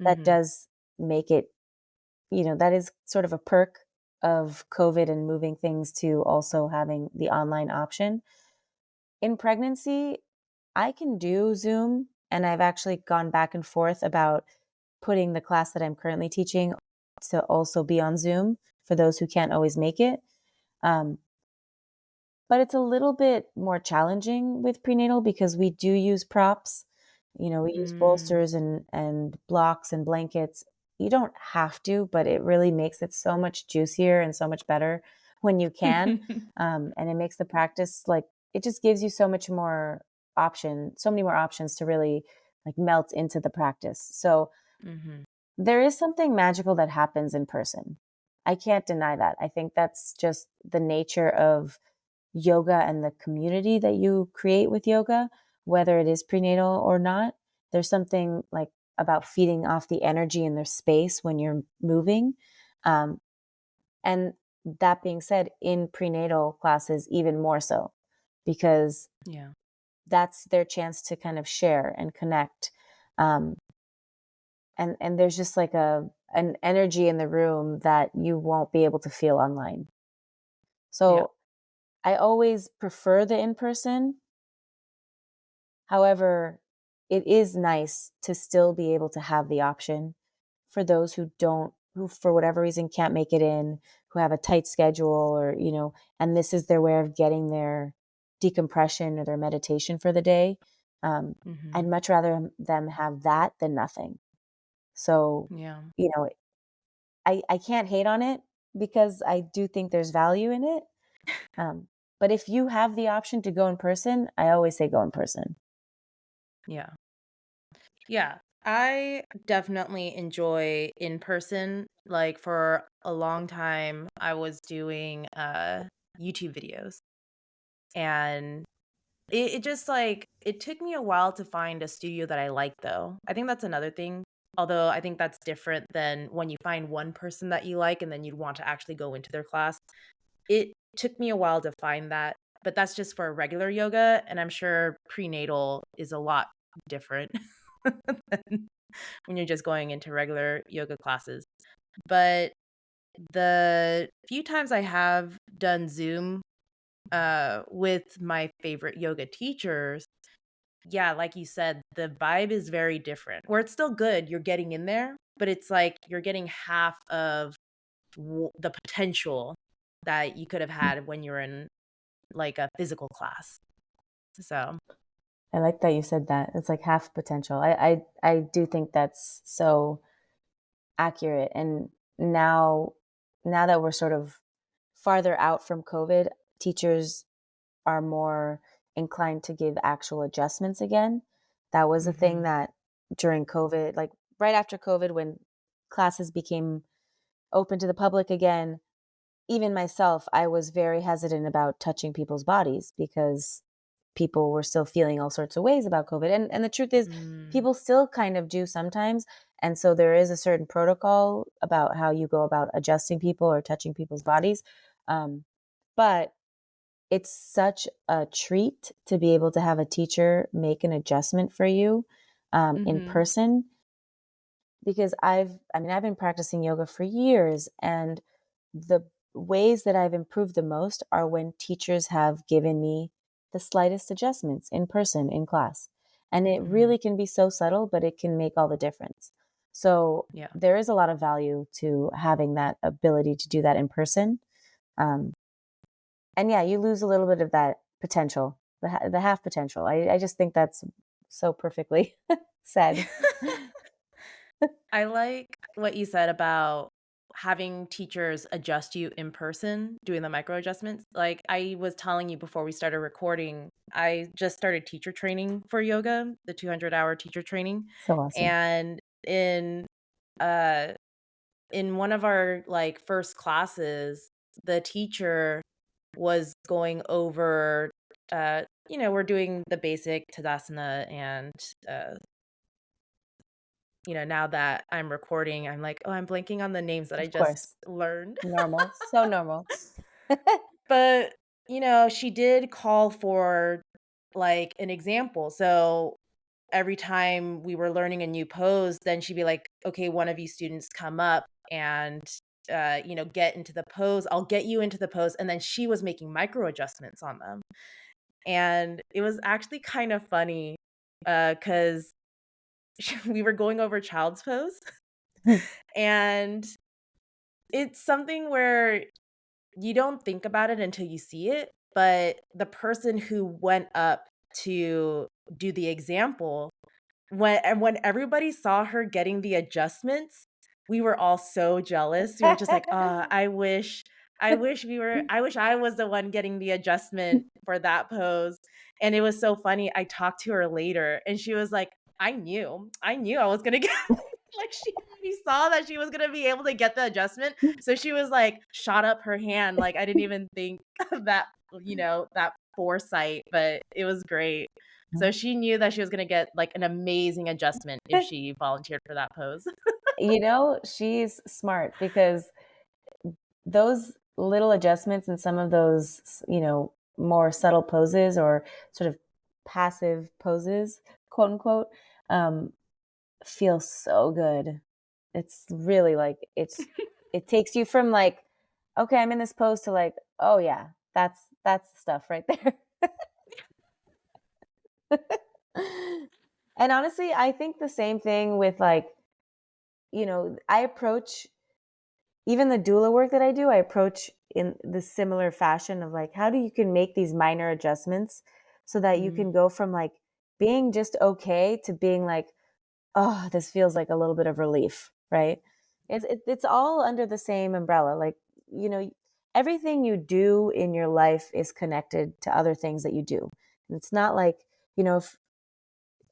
That Mhm. does make it, that is sort of a perk of COVID and moving things to also having the online option. In pregnancy, I can do Zoom, and I've actually gone back and forth about putting the class that I'm currently teaching to also be on Zoom for those who can't always make it. Um, but it's a little bit more challenging with prenatal because we do use props. We use Mm. bolsters and blocks and blankets. You don't have to, but it really makes it so much juicier and so much better when you can. And it makes the practice, like, it just gives you so many more options to really like melt into the practice. So Mhm. there is something magical that happens in person. I can't deny that. I think that's just the nature of yoga and the community that you create with yoga, whether it is prenatal or not. There's something like about feeding off the energy in their space when you're moving. Um, and that being said, in prenatal classes, even more so, because Yeah. that's their chance to kind of share and connect. Um, and there's just like an energy in the room that you won't be able to feel online. Yeah. So I always prefer the in person. However, it is nice to still be able to have the option for those who don't, who for whatever reason can't make it in, who have a tight schedule, or, and this is their way of getting their decompression or their meditation for the day. I'd Mm-hmm. much rather them have that than nothing. So, Yeah. you know, I can't hate on it because I do think there's value in it. But if you have the option to go in person, I always say go in person. Yeah. Yeah. I definitely enjoy in person. Like for a long time, I was doing YouTube videos, and it just like it took me a while to find a studio that I like though. I think that's another thing. Although I think that's different than when you find one person that you like and then you'd want to actually go into their class. It took me a while to find that, but that's just for regular yoga, and I'm sure prenatal is a lot different than when you're just going into regular yoga classes. But the few times I have done Zoom with my favorite yoga teachers, yeah, like you said, the vibe is very different. Where it's still good, you're getting in there, but it's like you're getting half of the potential that you could have had when you're in like a physical class. So, I like that you said that. It's like half potential. I do think that's so accurate. And now, now that we're sort of farther out from COVID, teachers are more inclined to give actual adjustments again. That was a thing mhm, that during COVID, like right after COVID, when classes became open to the public again, even myself, I was very hesitant about touching people's bodies because people were still feeling all sorts of ways about COVID. And the truth is, mm, people still kind of do sometimes. And so there is a certain protocol about how you go about adjusting people or touching people's bodies. Um, but it's such a treat to be able to have a teacher make an adjustment for you in mhm, person, because I've been practicing yoga for years, and the ways that I've improved the most are when teachers have given me the slightest adjustments in person in class. And it mhm, really can be so subtle, but it can make all the difference. So yeah. there is a lot of value to having that ability to do that in person. Um, and yeah, you lose a little bit of that potential, the half potential. I just think that's so perfectly said. I like what you said about having teachers adjust you in person, doing the micro adjustments. Like I was telling you before we started recording, I just started teacher training for yoga, the 200-hour teacher training. So awesome. And uh in one of our like first classes, the teacher was going over we're doing the basic Tadasana and uh now that I'm recording, I'm like, "Oh, I'm blanking on the names that I Of just course. learned." Normal. So normal. But, she did call for, like, an example. So, every time we were learning a new pose, then she'd be like, "Okay, one of you students come up and, get into the pose. I'll get you into the pose." And then she was making micro adjustments on them. And it was actually kind of funny, because we were going over child's pose, and it's something where you don't think about it until you see it, but the person who went up to do the example, when everybody saw her getting the adjustments, we were all so jealous. We were just like, I wish I was the one getting the adjustment for that pose." And it was so funny. I talked to her later and she was like, I knew I was gonna get." Like she already saw that she was gonna be able to get the adjustment. So she was like, shot up her hand. Like I didn't even think of that, that foresight, but it was great. So she knew that she was gonna get like an amazing adjustment if she volunteered for that pose. She's smart because those little adjustments and some of those, more subtle poses or sort of passive poses, quote unquote, um, feel so good. It's really like it takes you from like, okay, I'm in this pose to like, oh yeah, that's the stuff right there. And honestly, I think the same thing with like, I approach even the doula work that I do, I approach in the similar fashion of like, how do you can make these minor adjustments so that you Mm, can go from like being just okay to being like, oh, this feels like a little bit of relief, right? It's all under the same umbrella. Like, you know, everything you do in your life is connected to other things that you do. And it's not like, if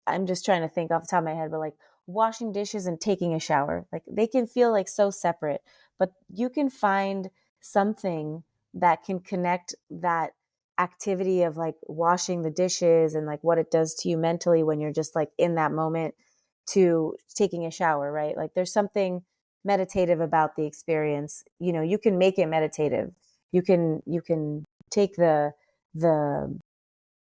I'm just trying to think off the top of my head, but like washing dishes and taking a shower, like they can feel like so separate, but you can find something that can connect that activity of like washing the dishes and like what it does to you mentally when you're just like in that moment to taking a shower, right? Like there's something meditative about the experience. You can make it meditative. You can take the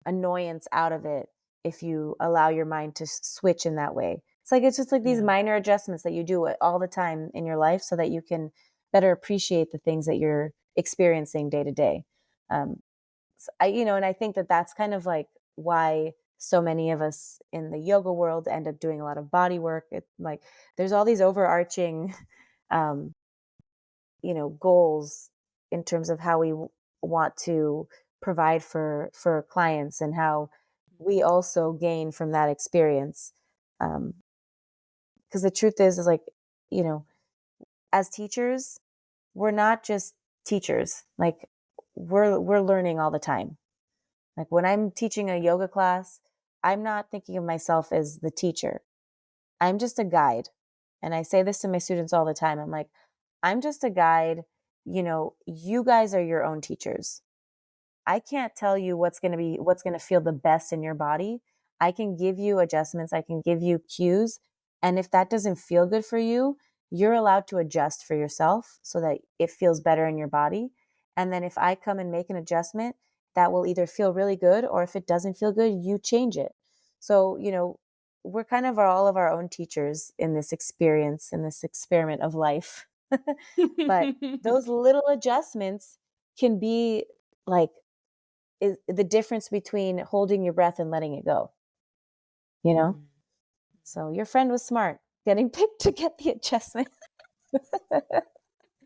annoyance out of it if you allow your mind to switch in that way. It's just like these yeah. minor adjustments that you do all the time in your life so that you can better appreciate the things that you're experiencing day to day. And I think that that's kind of like why so many of us in the yoga world end up doing a lot of body work. Like there's all these overarching um, goals in terms of how we want to provide for clients and how we also gain from that experience. Because the truth is like, you know as teachers, we're not just teachers. Like we're learning all the time. Like when I'm teaching a yoga class, I'm not thinking of myself as the teacher. I'm just a guide. And I say this to my students all the time. I'm like, I'm just a guide. You guys are your own teachers. I can't tell you what's going to feel the best in your body. I can give you adjustments, I can give you cues, and if that doesn't feel good for you, you're allowed to adjust for yourself so that it feels better in your body. And then if I come and make an adjustment that will either feel really good or if it doesn't feel good, you change it. So, we're kind of all of our own teachers in this experience, in this experiment of life. But those little adjustments can be like is the difference between holding your breath and letting it go, you know? Mm. So your friend was smart getting picked to get the adjustment.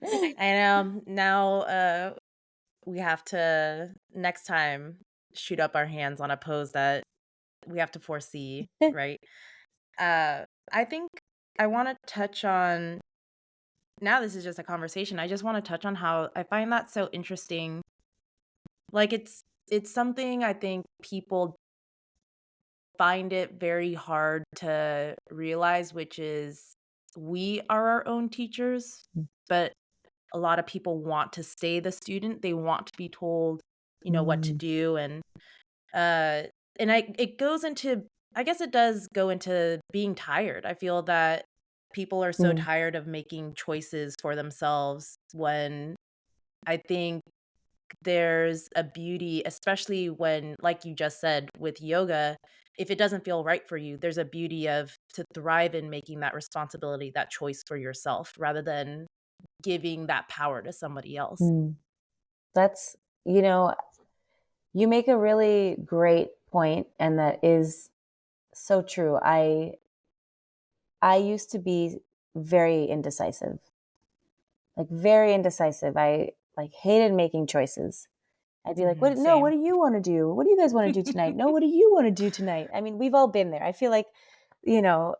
I know. Now, we have to next time shoot up our hands on a pose that we have to foresee, right? Uh, I think I want to touch on now this is just a conversation. I just want to touch on how I find that so interesting. Like it's something I think people find it very hard to realize, which is we are our own teachers, but a lot of people want to stay the student. They want to be told, what to Mm, do uh it goes into I guess it does go into being tired. I feel that people are so mm, tired of making choices for themselves when I think there's a beauty, especially when, like you just said, with yoga, if it doesn't feel right for you, there's a beauty of to thrive in making that responsibility, that choice for yourself rather than giving that power to somebody else. mm. That's, you know, you make a really great point, and that is so true. I used to be very indecisive, like very indecisive. I like hated making choices. I'd be like, Mhm, "What? No, what same. do you want to do? What do you guys want to do tonight? No, what do you want to do tonight?" I mean, we've all been there. I feel like, you know,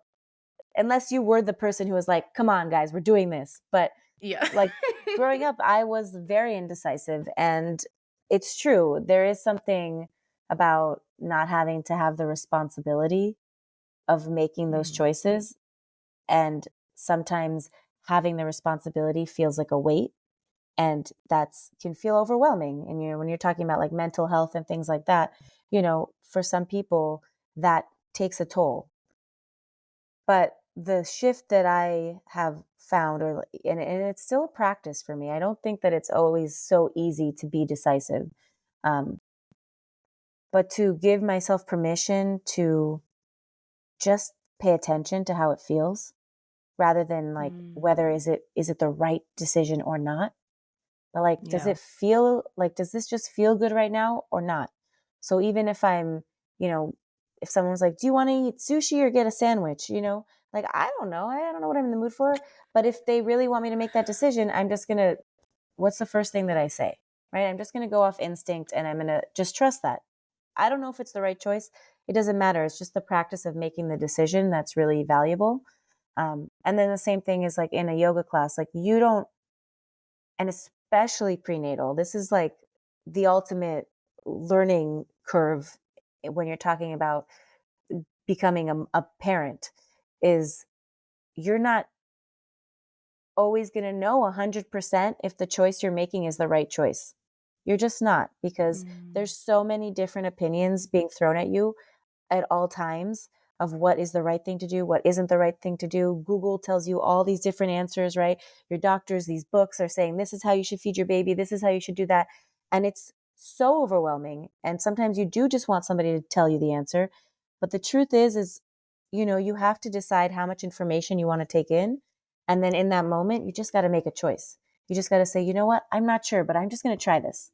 unless you were the person who was like, "Come on, guys, we're doing this." But Yeah. like growing up, I was very indecisive, and it's true. There is something about not having to have the responsibility of making those Mhm. choices, and sometimes having the responsibility feels like a weight, and that's can feel overwhelming. And when you're talking about like mental health and things like that, for some people that takes a toll. But the shift that I have found, and it's still a practice for me. I don't think that it's always so easy to be decisive, um, but to give myself permission to just pay attention to how it feels, rather than like Mm, whether is it the right decision or not. But like, yeah. does this just feel good right now or not? So even if I'm, you know, if someone was like, do you want to eat sushi or get a sandwich? Like, I don't know. I don't know what I'm in the mood for. But if they really want me to make that decision, I'm just going to, what's the first thing that I say? Right? I'm just going to go off instinct and I'm going to just trust that. I don't know if it's the right choice. It doesn't matter. It's just the practice of making the decision that's really valuable. And then the same thing is like in a yoga class, like you don't, and especially prenatal, this is like the ultimate learning curve when you're talking about becoming a parent, is you're not always going to know 100% if the choice you're making is the right choice. You're just not, because there's so many different opinions being thrown at you at all times of what is the right thing to do, what isn't the right thing to do. Google tells you all these different answers, right? Your doctors, these books are saying, this is how you should feed your baby. This is how you should do that. And it's so overwhelming. And sometimes you do just want somebody to tell you the answer. But the truth is, you have to decide how much information you want to take in. And then in that moment, you just got to make a choice. You just got to say, you know what? I'm not sure, but I'm just going to try this.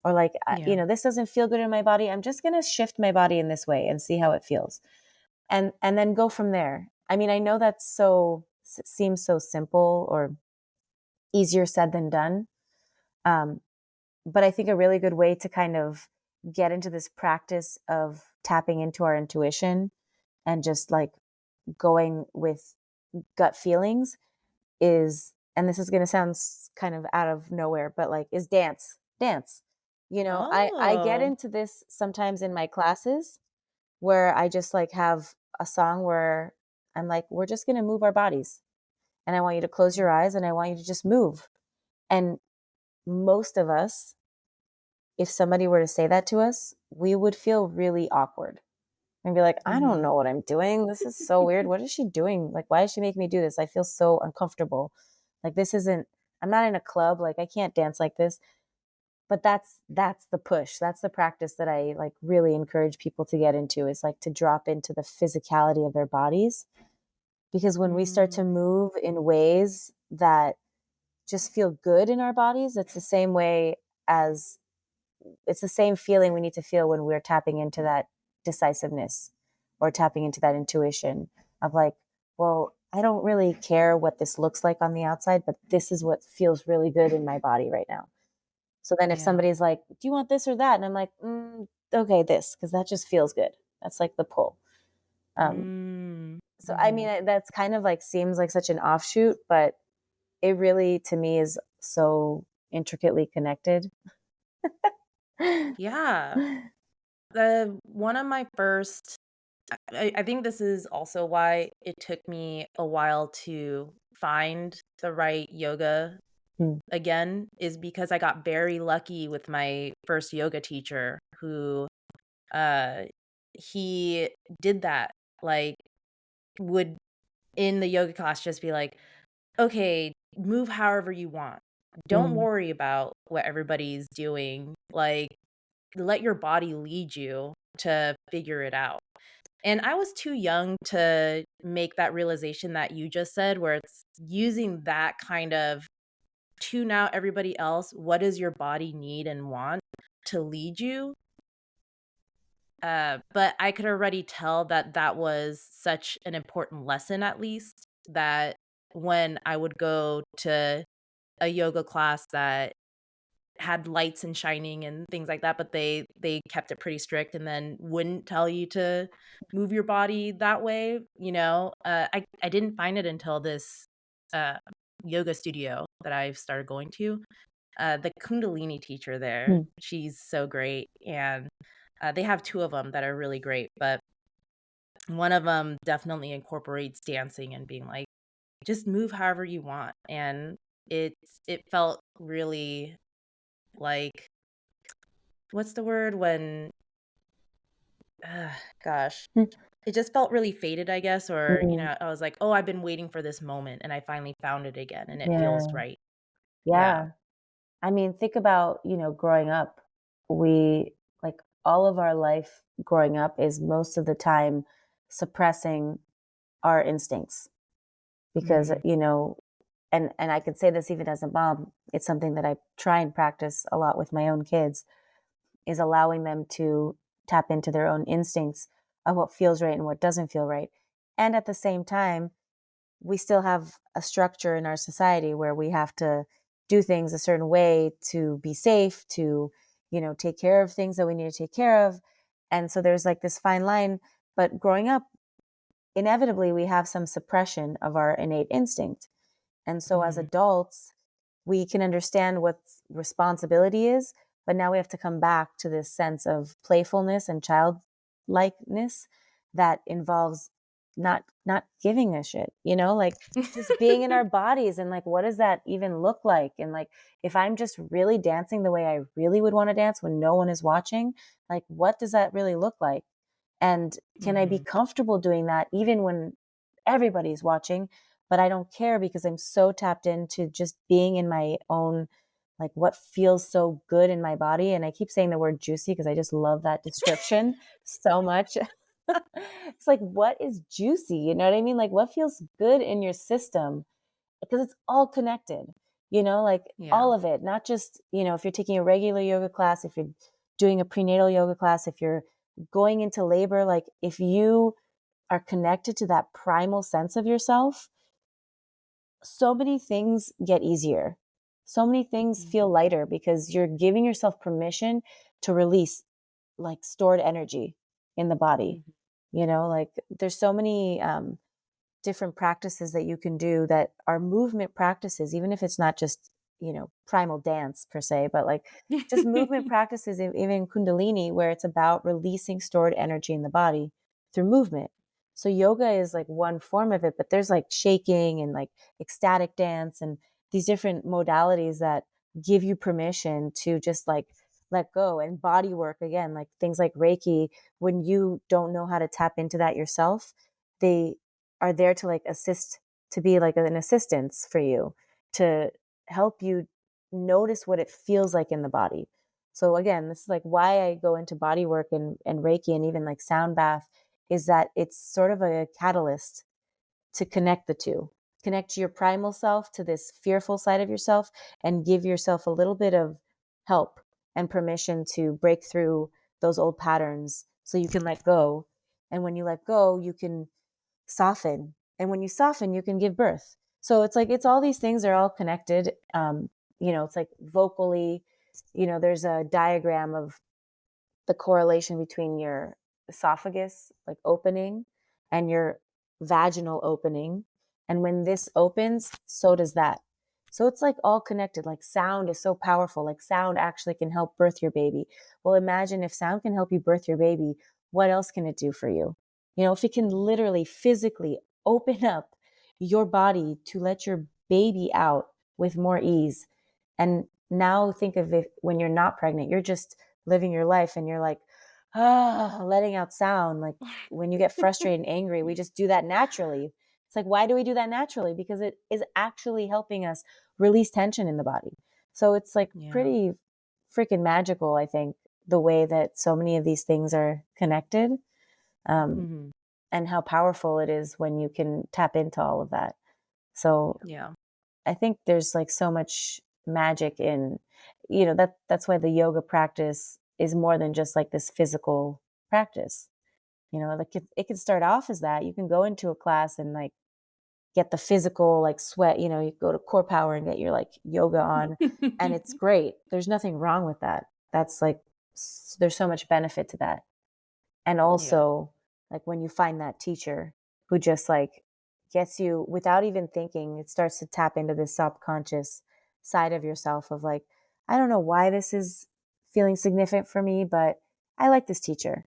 Or like, Yeah. this doesn't feel good in my body. I'm just going to shift my body in this way and see how it feels. And then go from there. I mean, I know that's seems so simple or easier said than done. But I think a really good way to kind of get into this practice of tapping into our intuition and just like going with gut feelings is, and this is going to sound kind of out of nowhere, but like, is dance. I get Oh. into this sometimes in my classes where I just like have a song where I'm like, we're just going to move our bodies. And I want you to close your eyes and I want you to just move. And most of us, if somebody were to say that to us, we would feel really awkward and be like, I don't Mm-hmm. know what I'm doing. This is so weird. What is she doing? Like, why is she making me do this? I feel so uncomfortable. Like, I'm not in a club. Like, I can't dance like this. But that's the push. That's the practice that I like really encourage people to get into, is like to drop into the physicality of their bodies. Because when we start to move in ways that just feel good in our bodies, as it's the same feeling we need to feel when we're tapping into that decisiveness or tapping into that intuition of like, well, I don't really care what this looks like on the outside, but this is what feels really good in my body right now. So then if Yeah. somebody's like, do you want this or that? And I'm like, okay, this, because that just feels good. That's like the pull. So, I Mm-hmm. mean, that's kind of like seems like such an offshoot, but it really, to me, is so intricately connected. Yeah. The one of my first I think this is also why it took me a while to find the right yoga Hmm. again, is because I got very lucky with my first yoga teacher who uh he did that, like, would in the yoga class just be like, okay, move however you want, don't Mm. worry about what everybody's doing, like, let your body lead you to figure it out. And I was too young to make that realization that you just said, where it's using that kind of tune out everybody else. What does your body need and want to lead you? But I could already tell that that was such an important lesson, at least, that when I would go to a yoga class that had lights and shining and things like that, but they kept it pretty strict and then wouldn't tell you to move your body that way, I didn't find it until this uh yoga studio that I've started going to. The Kundalini teacher there, Hmm. she's so great, and they have two of them that are really great, but one of them definitely incorporates dancing and being like, just move however you want, and it felt really like, what's the word when uh, gosh, it just felt really faded, I guess, or, Mm. I was like, "Oh, I've been waiting for this moment, and I finally found it again, and it feels Yeah. right." Yeah. Yeah. I mean, think about, growing up. We, like, all of our life growing up is most of the time suppressing our instincts because, Mm. and I could say this even as a mom, it's something that I try and practice a lot with my own kids, is allowing them to tap into their own instincts of what feels right and what doesn't feel right. And at the same time, we still have a structure in our society where we have to do things a certain way to be safe, to, take care of things that we need to take care of. And so there's like this fine line. But growing up, inevitably, we have some suppression of our innate instinct. And so as Mm-hmm. adults, we can understand what responsibility is, but now we have to come back to this sense of playfulness and childlikeness that involves not giving a shit, like just being in our bodies, and like what does that even look like? And like if I'm just really dancing the way I really would want to dance when no one is watching, like what does that really look like? And can I be Mm-hmm. comfortable doing that even when everybody's watching? But I don't care because I'm so tapped into just being in my own, like what feels so good in my body. And I keep saying the word juicy because I just love that description so much. It's like, what is juicy? You know what I mean? Like, what feels good in your system? Because it's all connected, like Yeah. all of it, not just, if you're taking a regular yoga class, if you're doing a prenatal yoga class, if you're going into labor, like if you are connected to that primal sense of yourself, so many things get easier. So many things Mm-hmm. feel lighter because you're giving yourself permission to release like stored energy in the body. Like there's so many different practices that you can do that are movement practices, even if it's not just, primal dance per se, but like just movement practices, even Kundalini, where it's about releasing stored energy in the body through movement. So yoga is like one form of it, but there's like shaking and like ecstatic dance and these different modalities that give you permission to just like let go. And body work, again, like things like Reiki, when you don't know how to tap into that yourself, they are there to like assist, to be like an assistance for you, to help you notice what it feels like in the body. So again, this is like why I go into body work and Reiki and even like sound bath, is that it's sort of a catalyst to connect the two, connect your primal self to this fearful side of yourself, and give yourself a little bit of help and permission to break through those old patterns so you can let go. And when you let go, you can soften. And when you soften, you can give birth. So it's like, it's all these things are all connected. It's like vocally, there's a diagram of the correlation between your esophagus like opening and your vaginal opening. And when this opens, so does that. So it's like all connected. Like sound is so powerful. Like sound actually can help birth your baby. Well, imagine if sound can help you birth your baby, what else can it do for you? If it can literally physically open up your body to let your baby out with more ease. And now think of it when you're not pregnant, you're just living your life and you're like, letting out sound. Like when you get frustrated and angry, we just do that naturally. It's like, why do we do that naturally? Because it is actually helping us release tension in the body. So it's like Yeah. pretty freaking magical, I think, the way that so many of these things are connected, um, Mm-hmm. and how powerful it is when you can tap into all of that. So Yeah. I think there's like so much magic in, that's why the yoga practice is more than just like this physical practice. Like it can start off as that. You can go into a class and like get the physical like sweat, you go to core power and get your like yoga on, and it's great. There's nothing wrong with that. That's like there's so much benefit to that. And Yeah. also, like when you find that teacher who just like gets you without even thinking, it starts to tap into this subconscious side of yourself of like, I don't know why this is feeling significant for me, but I like this teacher,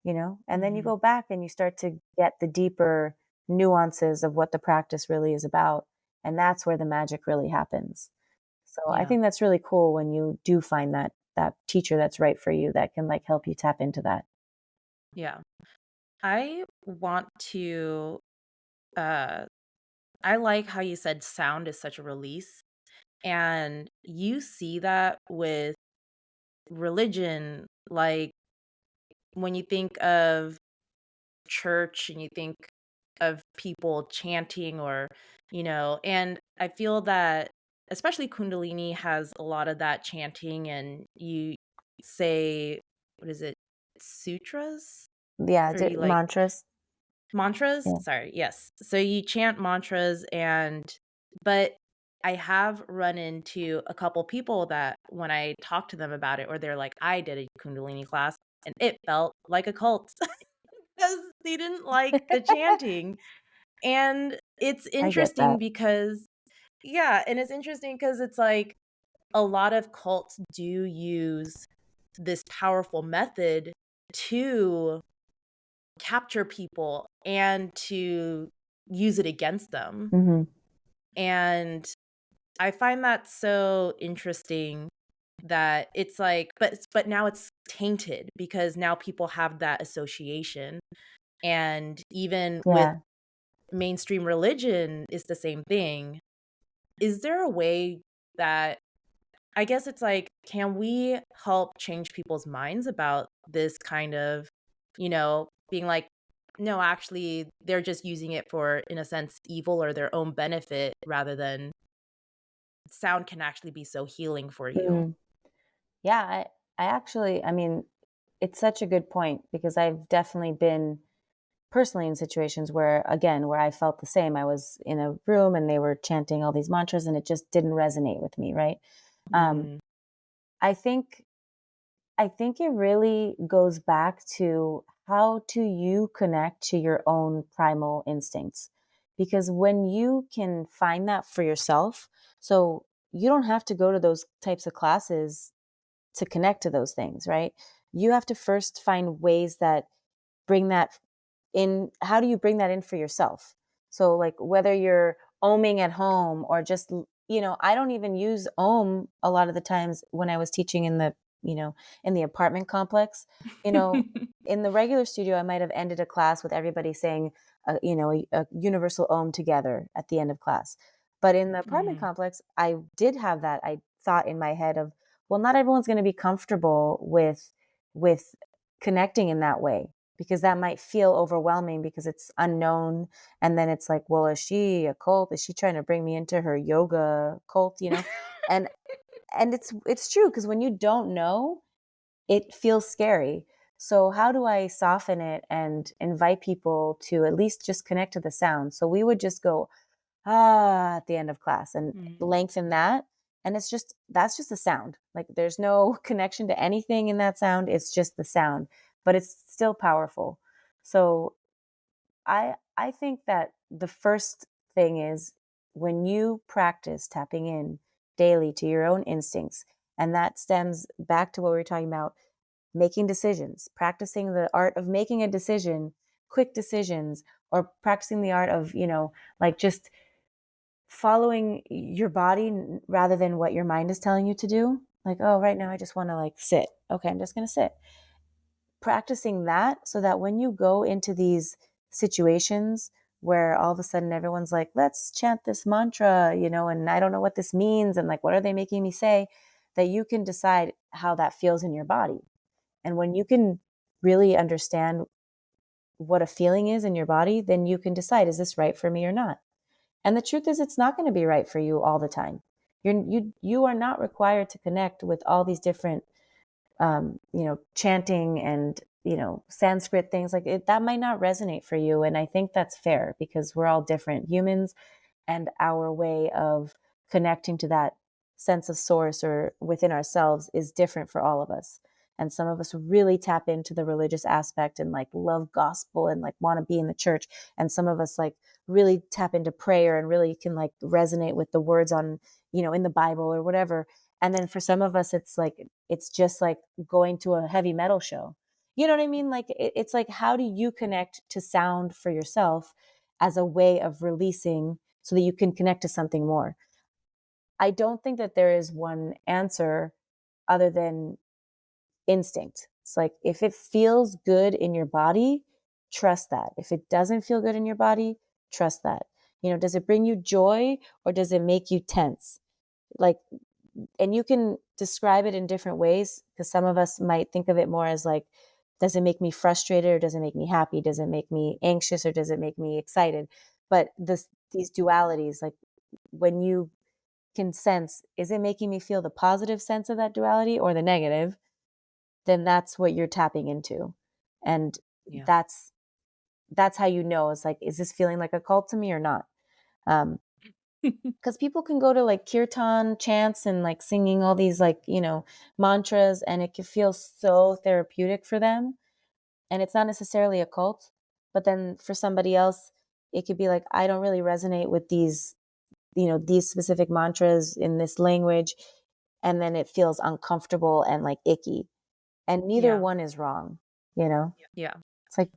And then you Mm-hmm. go back and you start to get the deeper nuances of what the practice really is about. And that's where the magic really happens. So I Yeah. think that's really cool when you do find that teacher that's right for you, that can like help you tap into that. Yeah. I want to uh I like how you said sound is such a release, and you see that with religion, like when you think of church and you think of people chanting, or and I feel that especially Kundalini has a lot of that chanting, and you say, what is it, sutras? Yeah, Or you like mantras. mantras? Yeah. Sorry, yes. So you chant mantras but I have run into a couple people that when I talk to them about it, or they're like, I did a Kundalini class and it felt like a cult because they didn't like the chanting. And it's I get interesting that. because, yeah, and it's interesting because it's like a lot of cults do use this powerful method to capture people and to use it against them. Hmm. And I find that so interesting that it's like but now it's tainted because now people have that association. And even with Yeah. mainstream religion is the same thing. Is there a way that I guess it's like, can we help change people's minds about this kind of, being like, no, actually, they're just using it for, in a sense, evil or their own benefit rather than sound can actually be so healing for you? Mm. Yeah, I actually, I mean, it's such a good point because I've definitely been personally in situations where, again, where I felt the same. I was in a room and they were chanting all these mantras and it just didn't resonate with me, right? Um, Mm. I think I think it really goes back to how do you connect to your own primal instincts? Because when you can find that for yourself, so you don't have to go to those types of classes to connect to those things, right? You have to first find ways that bring that in. How do you bring that in for yourself? So like whether you're oming at home or just, I don't even use om a lot of the times when I was teaching in the, in the apartment complex. you know in the regular studio I might have ended a class with everybody saying a universal om together at the end of class. But in the apartment Mm. complex I did have that, I thought in my head of, well, not everyone's going to be comfortable with connecting in that way, because that might feel overwhelming because it's unknown. And then it's like, well, is she a cult? Is she trying to bring me into her yoga cult? And it's true, because when you don't know, it feels scary. So how do I soften it and invite people to at least just connect to the sound? So we would just go at the end of class and Mm. lengthen that. And that's just a sound. Like there's no connection to anything in that sound. It's just the sound, but it's still powerful. So I think that the first thing is when you practice tapping in daily to your own instincts, and that stems back to what we were talking about, making decisions, practicing the art of making a decision, quick decisions, or practicing the art of, like just following your body rather than what your mind is telling you to do. Like, oh, right now I just want to like sit. Okay, I'm just going to sit. Practicing that so that when you go into these situations where all of a sudden everyone's like, let's chant this mantra, and I don't know what this means. And like, what are they making me say? That you can decide how that feels in your body. And when you can really understand what a feeling is in your body, then you can decide, is this right for me or not? And the truth is, it's not going to be right for you all the time. You are not required to connect with all these different, chanting and Sanskrit things like it. That might not resonate for you, and I think that's fair because we're all different humans, and our way of connecting to that sense of source or within ourselves is different for all of us. And some of us really tap into the religious aspect and like love gospel and like want to be in the church. And some of us like really tap into prayer and really can like resonate with the words on, in the Bible or whatever. And then for some of us, it's just like going to a heavy metal show. You know what I mean? Like it's like, how do you connect to sound for yourself as a way of releasing so that you can connect to something more? I don't think that there is one answer other than instinct. It's like if it feels good in your body, trust that. If it doesn't feel good in your body, trust that. Does it bring you joy or does it make you tense? Like, and you can describe it in different ways, because some of us might think of it more as like, does it make me frustrated or does it make me happy? Does it make me anxious or does it make me excited? But these dualities, like when you can sense, is it making me feel the positive sense of that duality or the negative? Then that's what you're tapping into. And Yeah. that's how you know. It's like, is this feeling like a cult to me or not? Because people can go to like kirtan chants and like singing all these like, mantras, and it can feel so therapeutic for them. And it's not necessarily a cult, but then for somebody else, it could be like, I don't really resonate with these specific mantras in this language. And then it feels uncomfortable and like icky. And neither Yeah. one is wrong, you know? Yeah. It's like,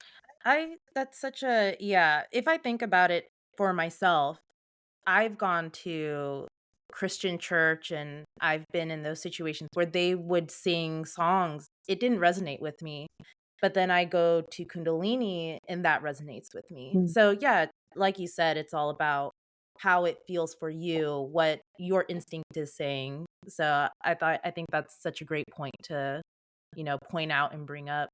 That's such a, yeah. If I think about it for myself, I've gone to Christian church and I've been in those situations where they would sing songs. It didn't resonate with me. But then I go to Kundalini and that resonates with me. mm. So, yeah, like you said, it's all about how it feels for you, what your instinct is saying. So, I think that's such a great point to, point out and bring up.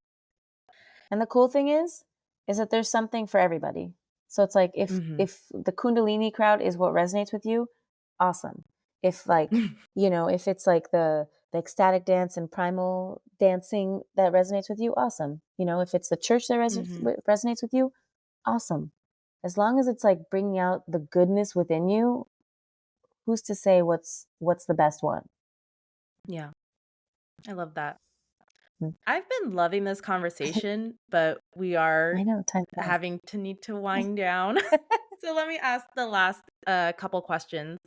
And the cool thing is that there's something for everybody. So it's like, if Mhm. if the Kundalini crowd is what resonates with you, awesome. If like, if it's like the ecstatic dance and primal dancing that resonates with you, awesome. If it's the church that Mhm. resonates with you, awesome. As long as it's like bringing out the goodness within you, who's to say what's the best one? Yeah, I love that. Mm. I've been loving this conversation, but we are I know, time flies. having to need to wind down. So let me ask the last couple questions.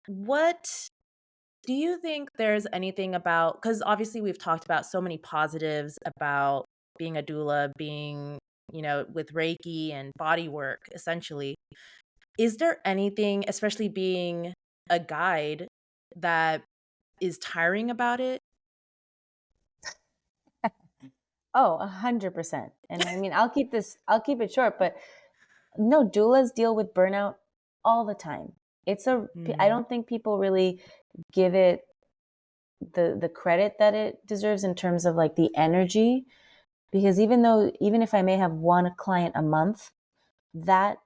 What do you think there's anything about, because obviously we've talked about so many positives about being a doula, being, with Reiki and body work, essentially. Is there anything, especially being a guide, that is tiring about it? Oh, 100%. And I mean, I'll keep it short, but no, doulas deal with burnout all the time. I Mm, don't think people really give it the credit that it deserves in terms of like the energy, because even if I may have one client a month, that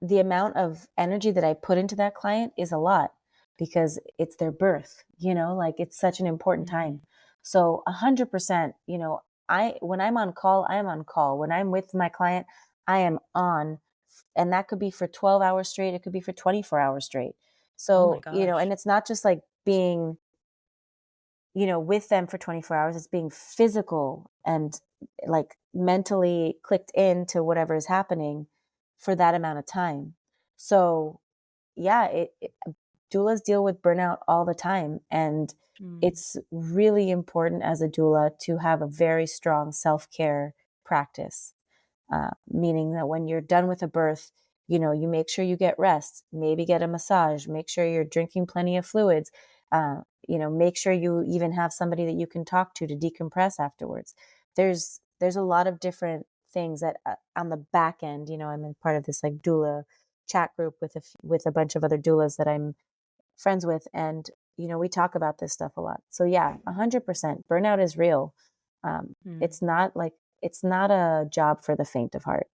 the amount of energy that I put into that client is a lot, because it's their birth, like it's such an important mhm, time. So 100%, when I'm on call, I am on call. When I'm with my client, I am on, and that could be for 12 hours straight. It could be for 24 hours straight. oh my So, gosh. and it's not just like being, with them for 24 hours. It's being physical and like mentally clicked into whatever is happening for that amount of time. So, yeah, doulas deal with burnout all the time. And Mm, it's really important as a doula to have a very strong self care practice, meaning that when you're done with a birth, you make sure you get rest, maybe get a massage, make sure you're drinking plenty of fluids, make sure you even have somebody that you can talk to decompress afterwards. There's a lot of different things that, on the back end, I'm in part of this like doula chat group with a bunch of other doulas that I'm friends with, and we talk about this stuff a lot. So yeah, 100% burnout is real. mm, It's not a job for the faint of heart.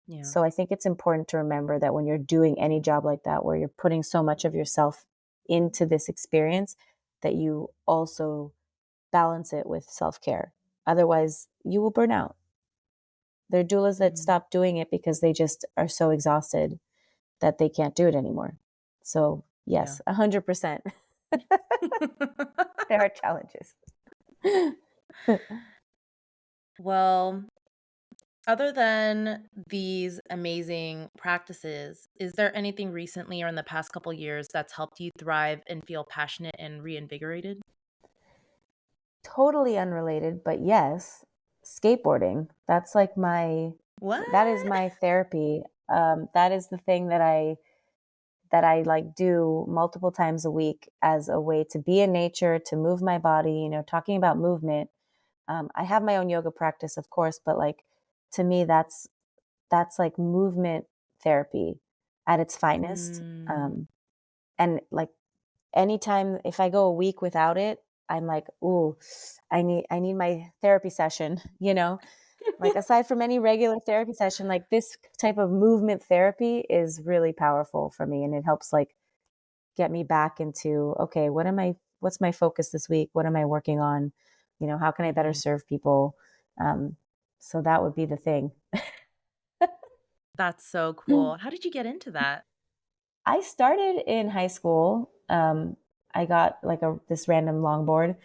yeah, So I think it's important to remember that when you're doing any job like that, where you're putting so much of yourself into this experience, that you also balance it with self-care. Otherwise, you will burn out. There are doulas that mm, stop doing it because they just are so exhausted that they can't do it anymore. So yeah. yes, 100%. There are challenges. Well, other than these amazing practices, is there anything recently or in the past couple years that's helped you thrive and feel passionate and reinvigorated? Totally unrelated, but yes, skateboarding. What? That is my therapy. That is the thing that I like do multiple times a week as a way to be in nature, to move my body, talking about movement. I have my own yoga practice, of course, but like, to me, that's like movement therapy at its finest. Mm, And like, anytime if I go a week without it, I'm like, ooh, I need my therapy session, Like, aside from any regular therapy session, like this type of movement therapy is really powerful for me, and it helps like get me back into, okay, what's my focus this week? What am I working on? How can I better mhm, serve people? Um, So that would be the thing. That's so cool. How did you get into that? I started in high school. I got like this random longboard,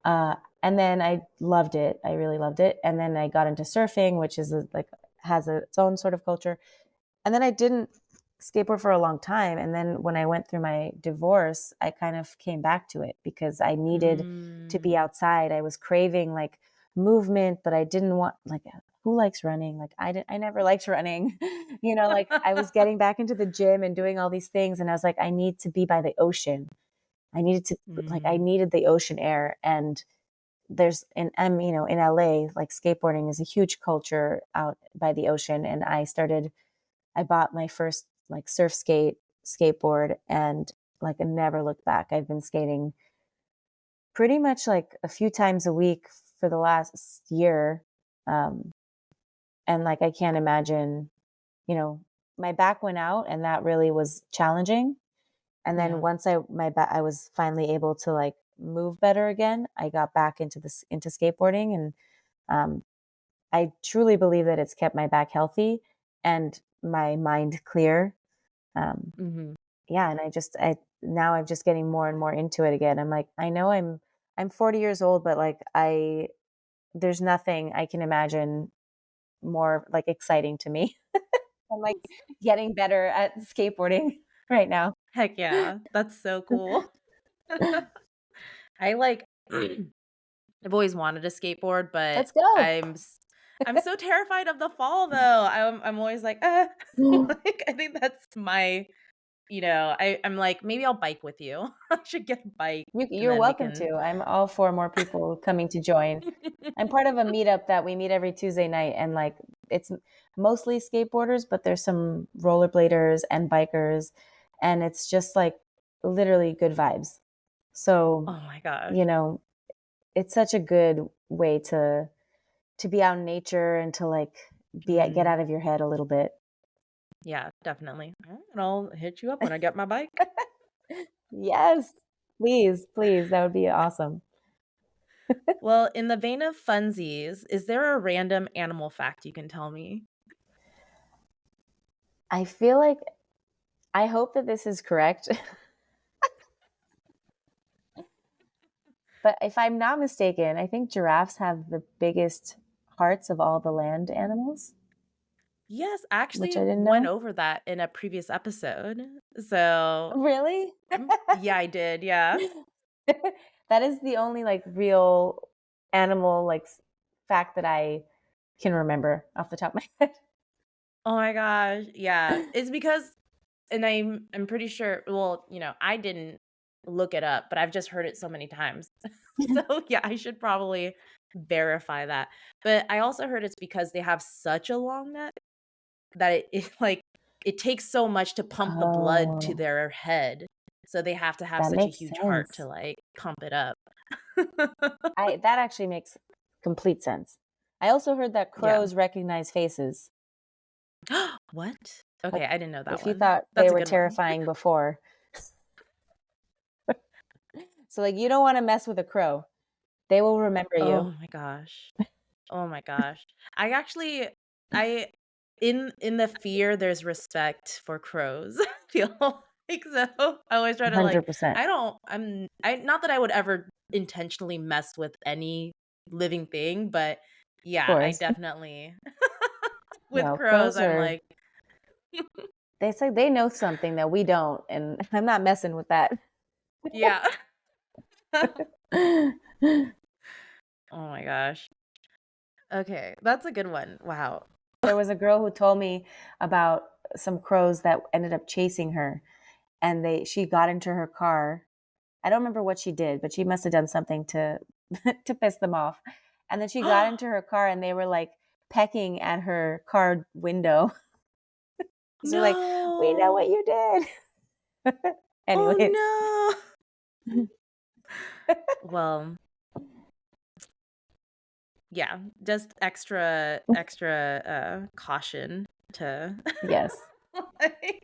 uh, and then I loved it. I really loved it. And then I got into surfing, which is has its own sort of culture. And then I didn't skateboard for a long time. And then when I went through my divorce, I kind of came back to it because I needed to be Mm. outside. I was craving like movement, but I didn't want like who likes running? Like I never liked running. Like I was getting back into the gym and doing all these things and I was like I need to be by the ocean. I Mm. needed the ocean air and there's and I'm in LA like skateboarding is a huge culture out by the ocean and I bought my first like skateboard and like I never looked back. I've been skating pretty much like a few times a week for the last year. Um, and like I can't imagine, you know, my back went out and that really was challenging. And then Yeah. once I was finally able to like move better again, I got back into skateboarding and um, I truly believe that it's kept my back healthy and my mind clear. Um, Mhm. yeah, and I now I'm just getting more and more into it again. I'm like, I know I'm 40 years old, but like there's nothing I can imagine more like exciting to me. I'm like getting better at skateboarding right now. Heck yeah. That's so cool. I like I've always wanted a skateboard, but Let's go. I'm so terrified of the fall though. I'm always like, like I think that's my, I'm like maybe I'll bike with you. I should get a bike and You're then we welcome can. to. I'm all for more people coming to join. I'm part of a meetup that we meet every Tuesday night, and like it's mostly skateboarders, but there's some rollerbladers and bikers, and it's just like literally good vibes. So, Oh my gosh. you know, it's such a good way to be out in nature and to like get Mm, out of your head a little bit. yeah, definitely. All right, I'll hit you up when I get my bike. Yes, please, please, that would be awesome. Well, in the vein of funsies, is there a random animal fact you can tell me? I feel like I hope that this is correct. But if I'm not mistaken, I think giraffes have the biggest hearts of all the land animals, Yes, I which actually I didn't went know. over that in a previous episode. So, Really? yeah, I did. Yeah. That is the only like real animal like fact that I can remember off the top of my head. Oh my gosh. Yeah. It's because and I'm pretty sure well, I didn't look it up, but I've just heard it so many times. So, yeah, I should probably verify that. But I also heard it's because they have such a long neck that like it takes so much to pump the blood to Oh, their head. So they have to have that such a makes huge heart to sense. like pump it up. I That actually makes complete sense. I also heard that Yeah. crows recognize faces. What? Okay, Like I didn't know that if you one. thought they That's a were good one. terrifying before. So like you don't want to mess with a crow. They will remember you. Oh my gosh. Oh my gosh. I actually I in the fear there's respect for crows. I feel like so I always try to like 100%. I not that I would ever intentionally mess with any living thing, but Of yeah, I course. definitely with No, crows crows I'm are like they say they know something that we don't and I'm not messing with that. yeah. Oh my gosh. Okay, that's a good one. Wow. There was a girl who told me about some crows that ended up chasing her and they she got into her car. I don't remember what she did, but she must have done something to to piss them off. And then she got into her car and they were like pecking at her car window. So they're like, "We know what No. you did." Anyways. Oh no. Well, yeah, just extra caution to Yes. like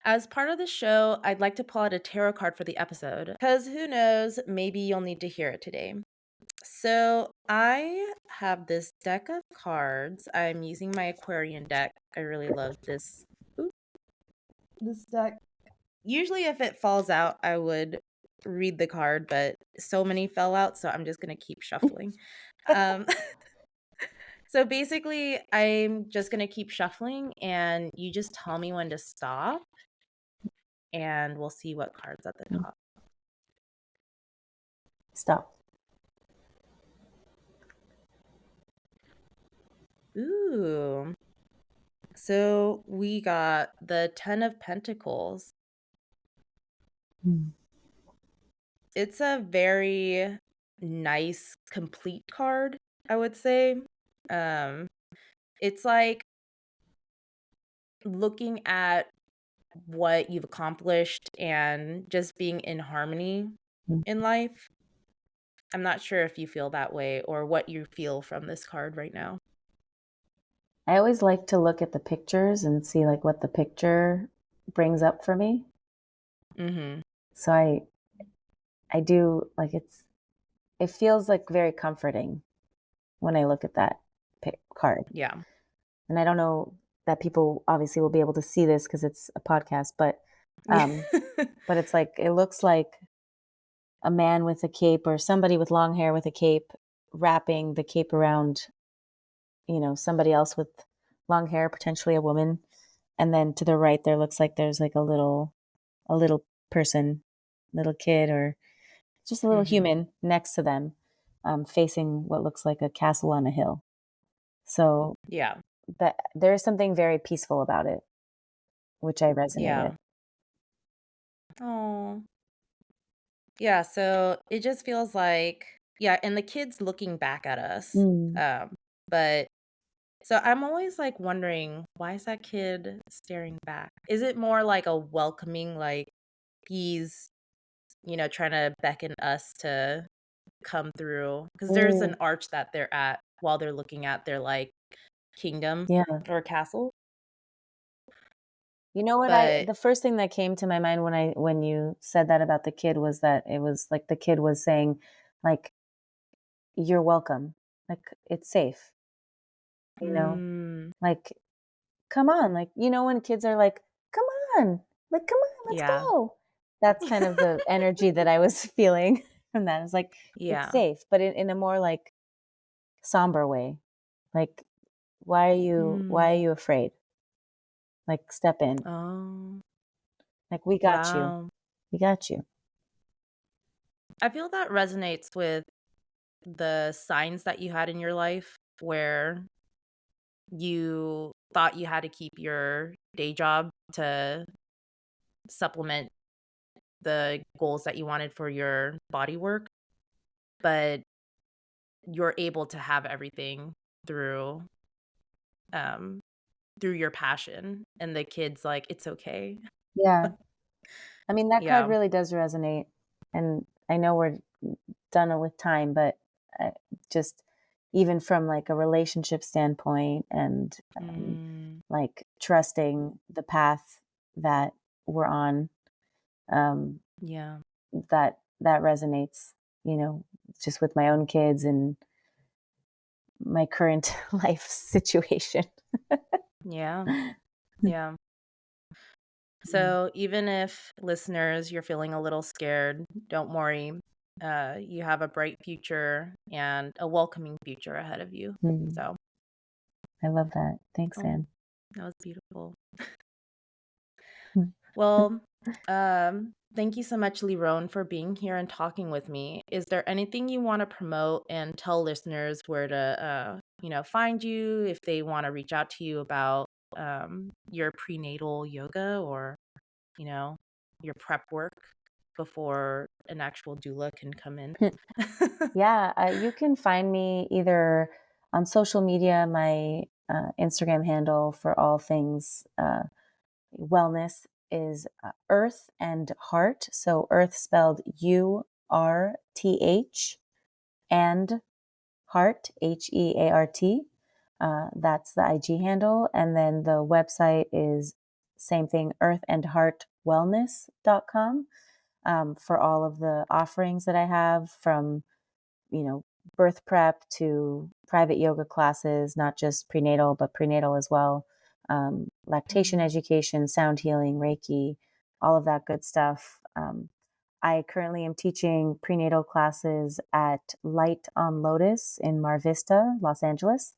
as part of the show, I'd like to pull out a tarot card for the episode because who knows, maybe you'll need to hear it today. So I have this deck of cards. I'm using my Aquarian deck. I really love oop, this deck. Usually if it falls out, I would read the card, but so many fell out, so I'm just gonna keep shuffling. Um, so basically, I'm just gonna keep shuffling, and you just tell me when to stop, and we'll see what card's at the top. Stop. Ooh. So we got the Ten of Pentacles. Mm. It's a very nice, complete card, I would say. Um, it's like looking at what you've accomplished and just being in harmony Mm. in life. I'm not sure if you feel that way or what you feel from this card right now. I always like to look at the pictures and see like what the picture brings up for me. Mm-hmm. So I do like it feels like very comforting when I look at that card. Yeah. And I don't know that people obviously will be able to see this because it's a podcast, but it's like it looks like a man with a cape or somebody with long hair with a cape wrapping the cape around, somebody else with long hair, potentially a woman. And then to the right there looks like there's like a little person, little kid or just a little Mm-hmm. human next to them, facing what looks like a castle on a hill. So Yeah. that there is something very peaceful about it, which I resonate Yeah. with. Oh. Yeah, so it just feels like, yeah, and the kid's looking back at us. Mm. But so I'm always like wondering, why is that kid staring back? Is it more like a welcoming, like he's, trying to beckon us to come through? Because there's an Mm. arch that they're at while they're looking at their like kingdom Yeah. or castle. You know what But the first thing that came to my mind when you said that about the kid was that it was like the kid was saying like you're welcome. Like it's safe, you know? mm, Like come on, like when kids are like, "Come on. Like come on, let's yeah. go." That's kind of the energy that I was feeling from that. It's like it's Yeah. safe, but in a more like somber way. Like why Mm. are you afraid? Like step in. Oh, Like we got you. wow. We got you. I feel that resonates with the signs that you had in your life where you thought you had to keep your day job to supplement the goals that you wanted for your body work, but you're able to have everything through um through your passion, and the kid's like, it's okay. Yeah. I mean, that card Yeah. really does resonate, and I know we're done with time, but uh, just even from like a relationship standpoint and Mm, like trusting the path that we're on, um, yeah. that resonates, just with my own kids and my current life situation. Yeah. Yeah. So even if listeners, you're feeling a little scared, don't worry. You have a bright future and a welcoming future ahead of you. Mm, So, I love that. Thanks, oh, Anne. that was beautiful. Mm. Well, thank you so much, Leeron, for being here and talking with me. Is there anything you want to promote and tell listeners where to, find you if they want to reach out to you about your prenatal yoga or, you know, your prep work before an actual doula can come in? Yeah, you can find me either on social media. My Instagram handle for all things wellness is Earth and Heart. So Earth spelled URTH and Heart, HEART. That's the IG handle. And then the website is same thing, earthandheartwellness.com, for all of the offerings that I have from, birth prep to private yoga classes, not just prenatal, but prenatal as well. Lactation education, sound healing, Reiki, all of that good stuff. I currently am teaching prenatal classes at Light on Lotus in Mar Vista, Los Angeles,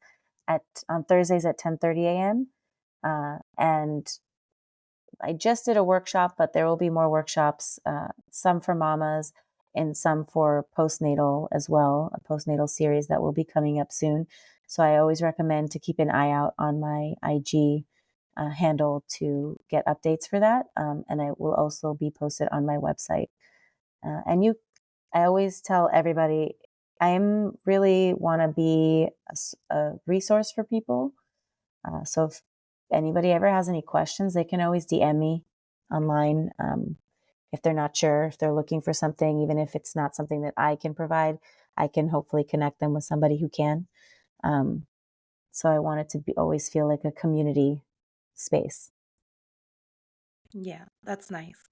on Thursdays at 10:30 a.m. And I just did a workshop, but there will be more workshops, some for mamas and some for postnatal as well, a postnatal series that will be coming up soon. So I always recommend to keep an eye out on my IG handle to get updates for that. And I will also be posted on my website. I always tell everybody, I am really want to be a resource for people. So if anybody ever has any questions, they can always DM me online. If they're not sure, if they're looking for something, even if it's not something that I can provide, I can hopefully connect them with somebody who can. So I want it to always feel like a community space. Yeah, that's nice.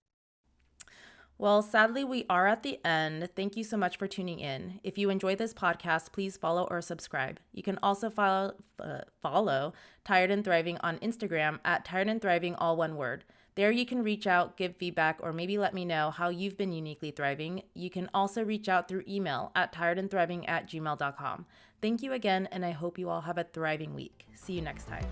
Well, sadly, we are at the end. Thank you so much for tuning in. If you enjoy this podcast, please follow or subscribe. You can also follow Tired and Thriving on Instagram at Tired and Thriving, all one word. There you can reach out, give feedback, or maybe let me know how you've been uniquely thriving. You can also reach out through email at tiredandthriving@gmail.com. Thank you again, and I hope you all have a thriving week. See you next time.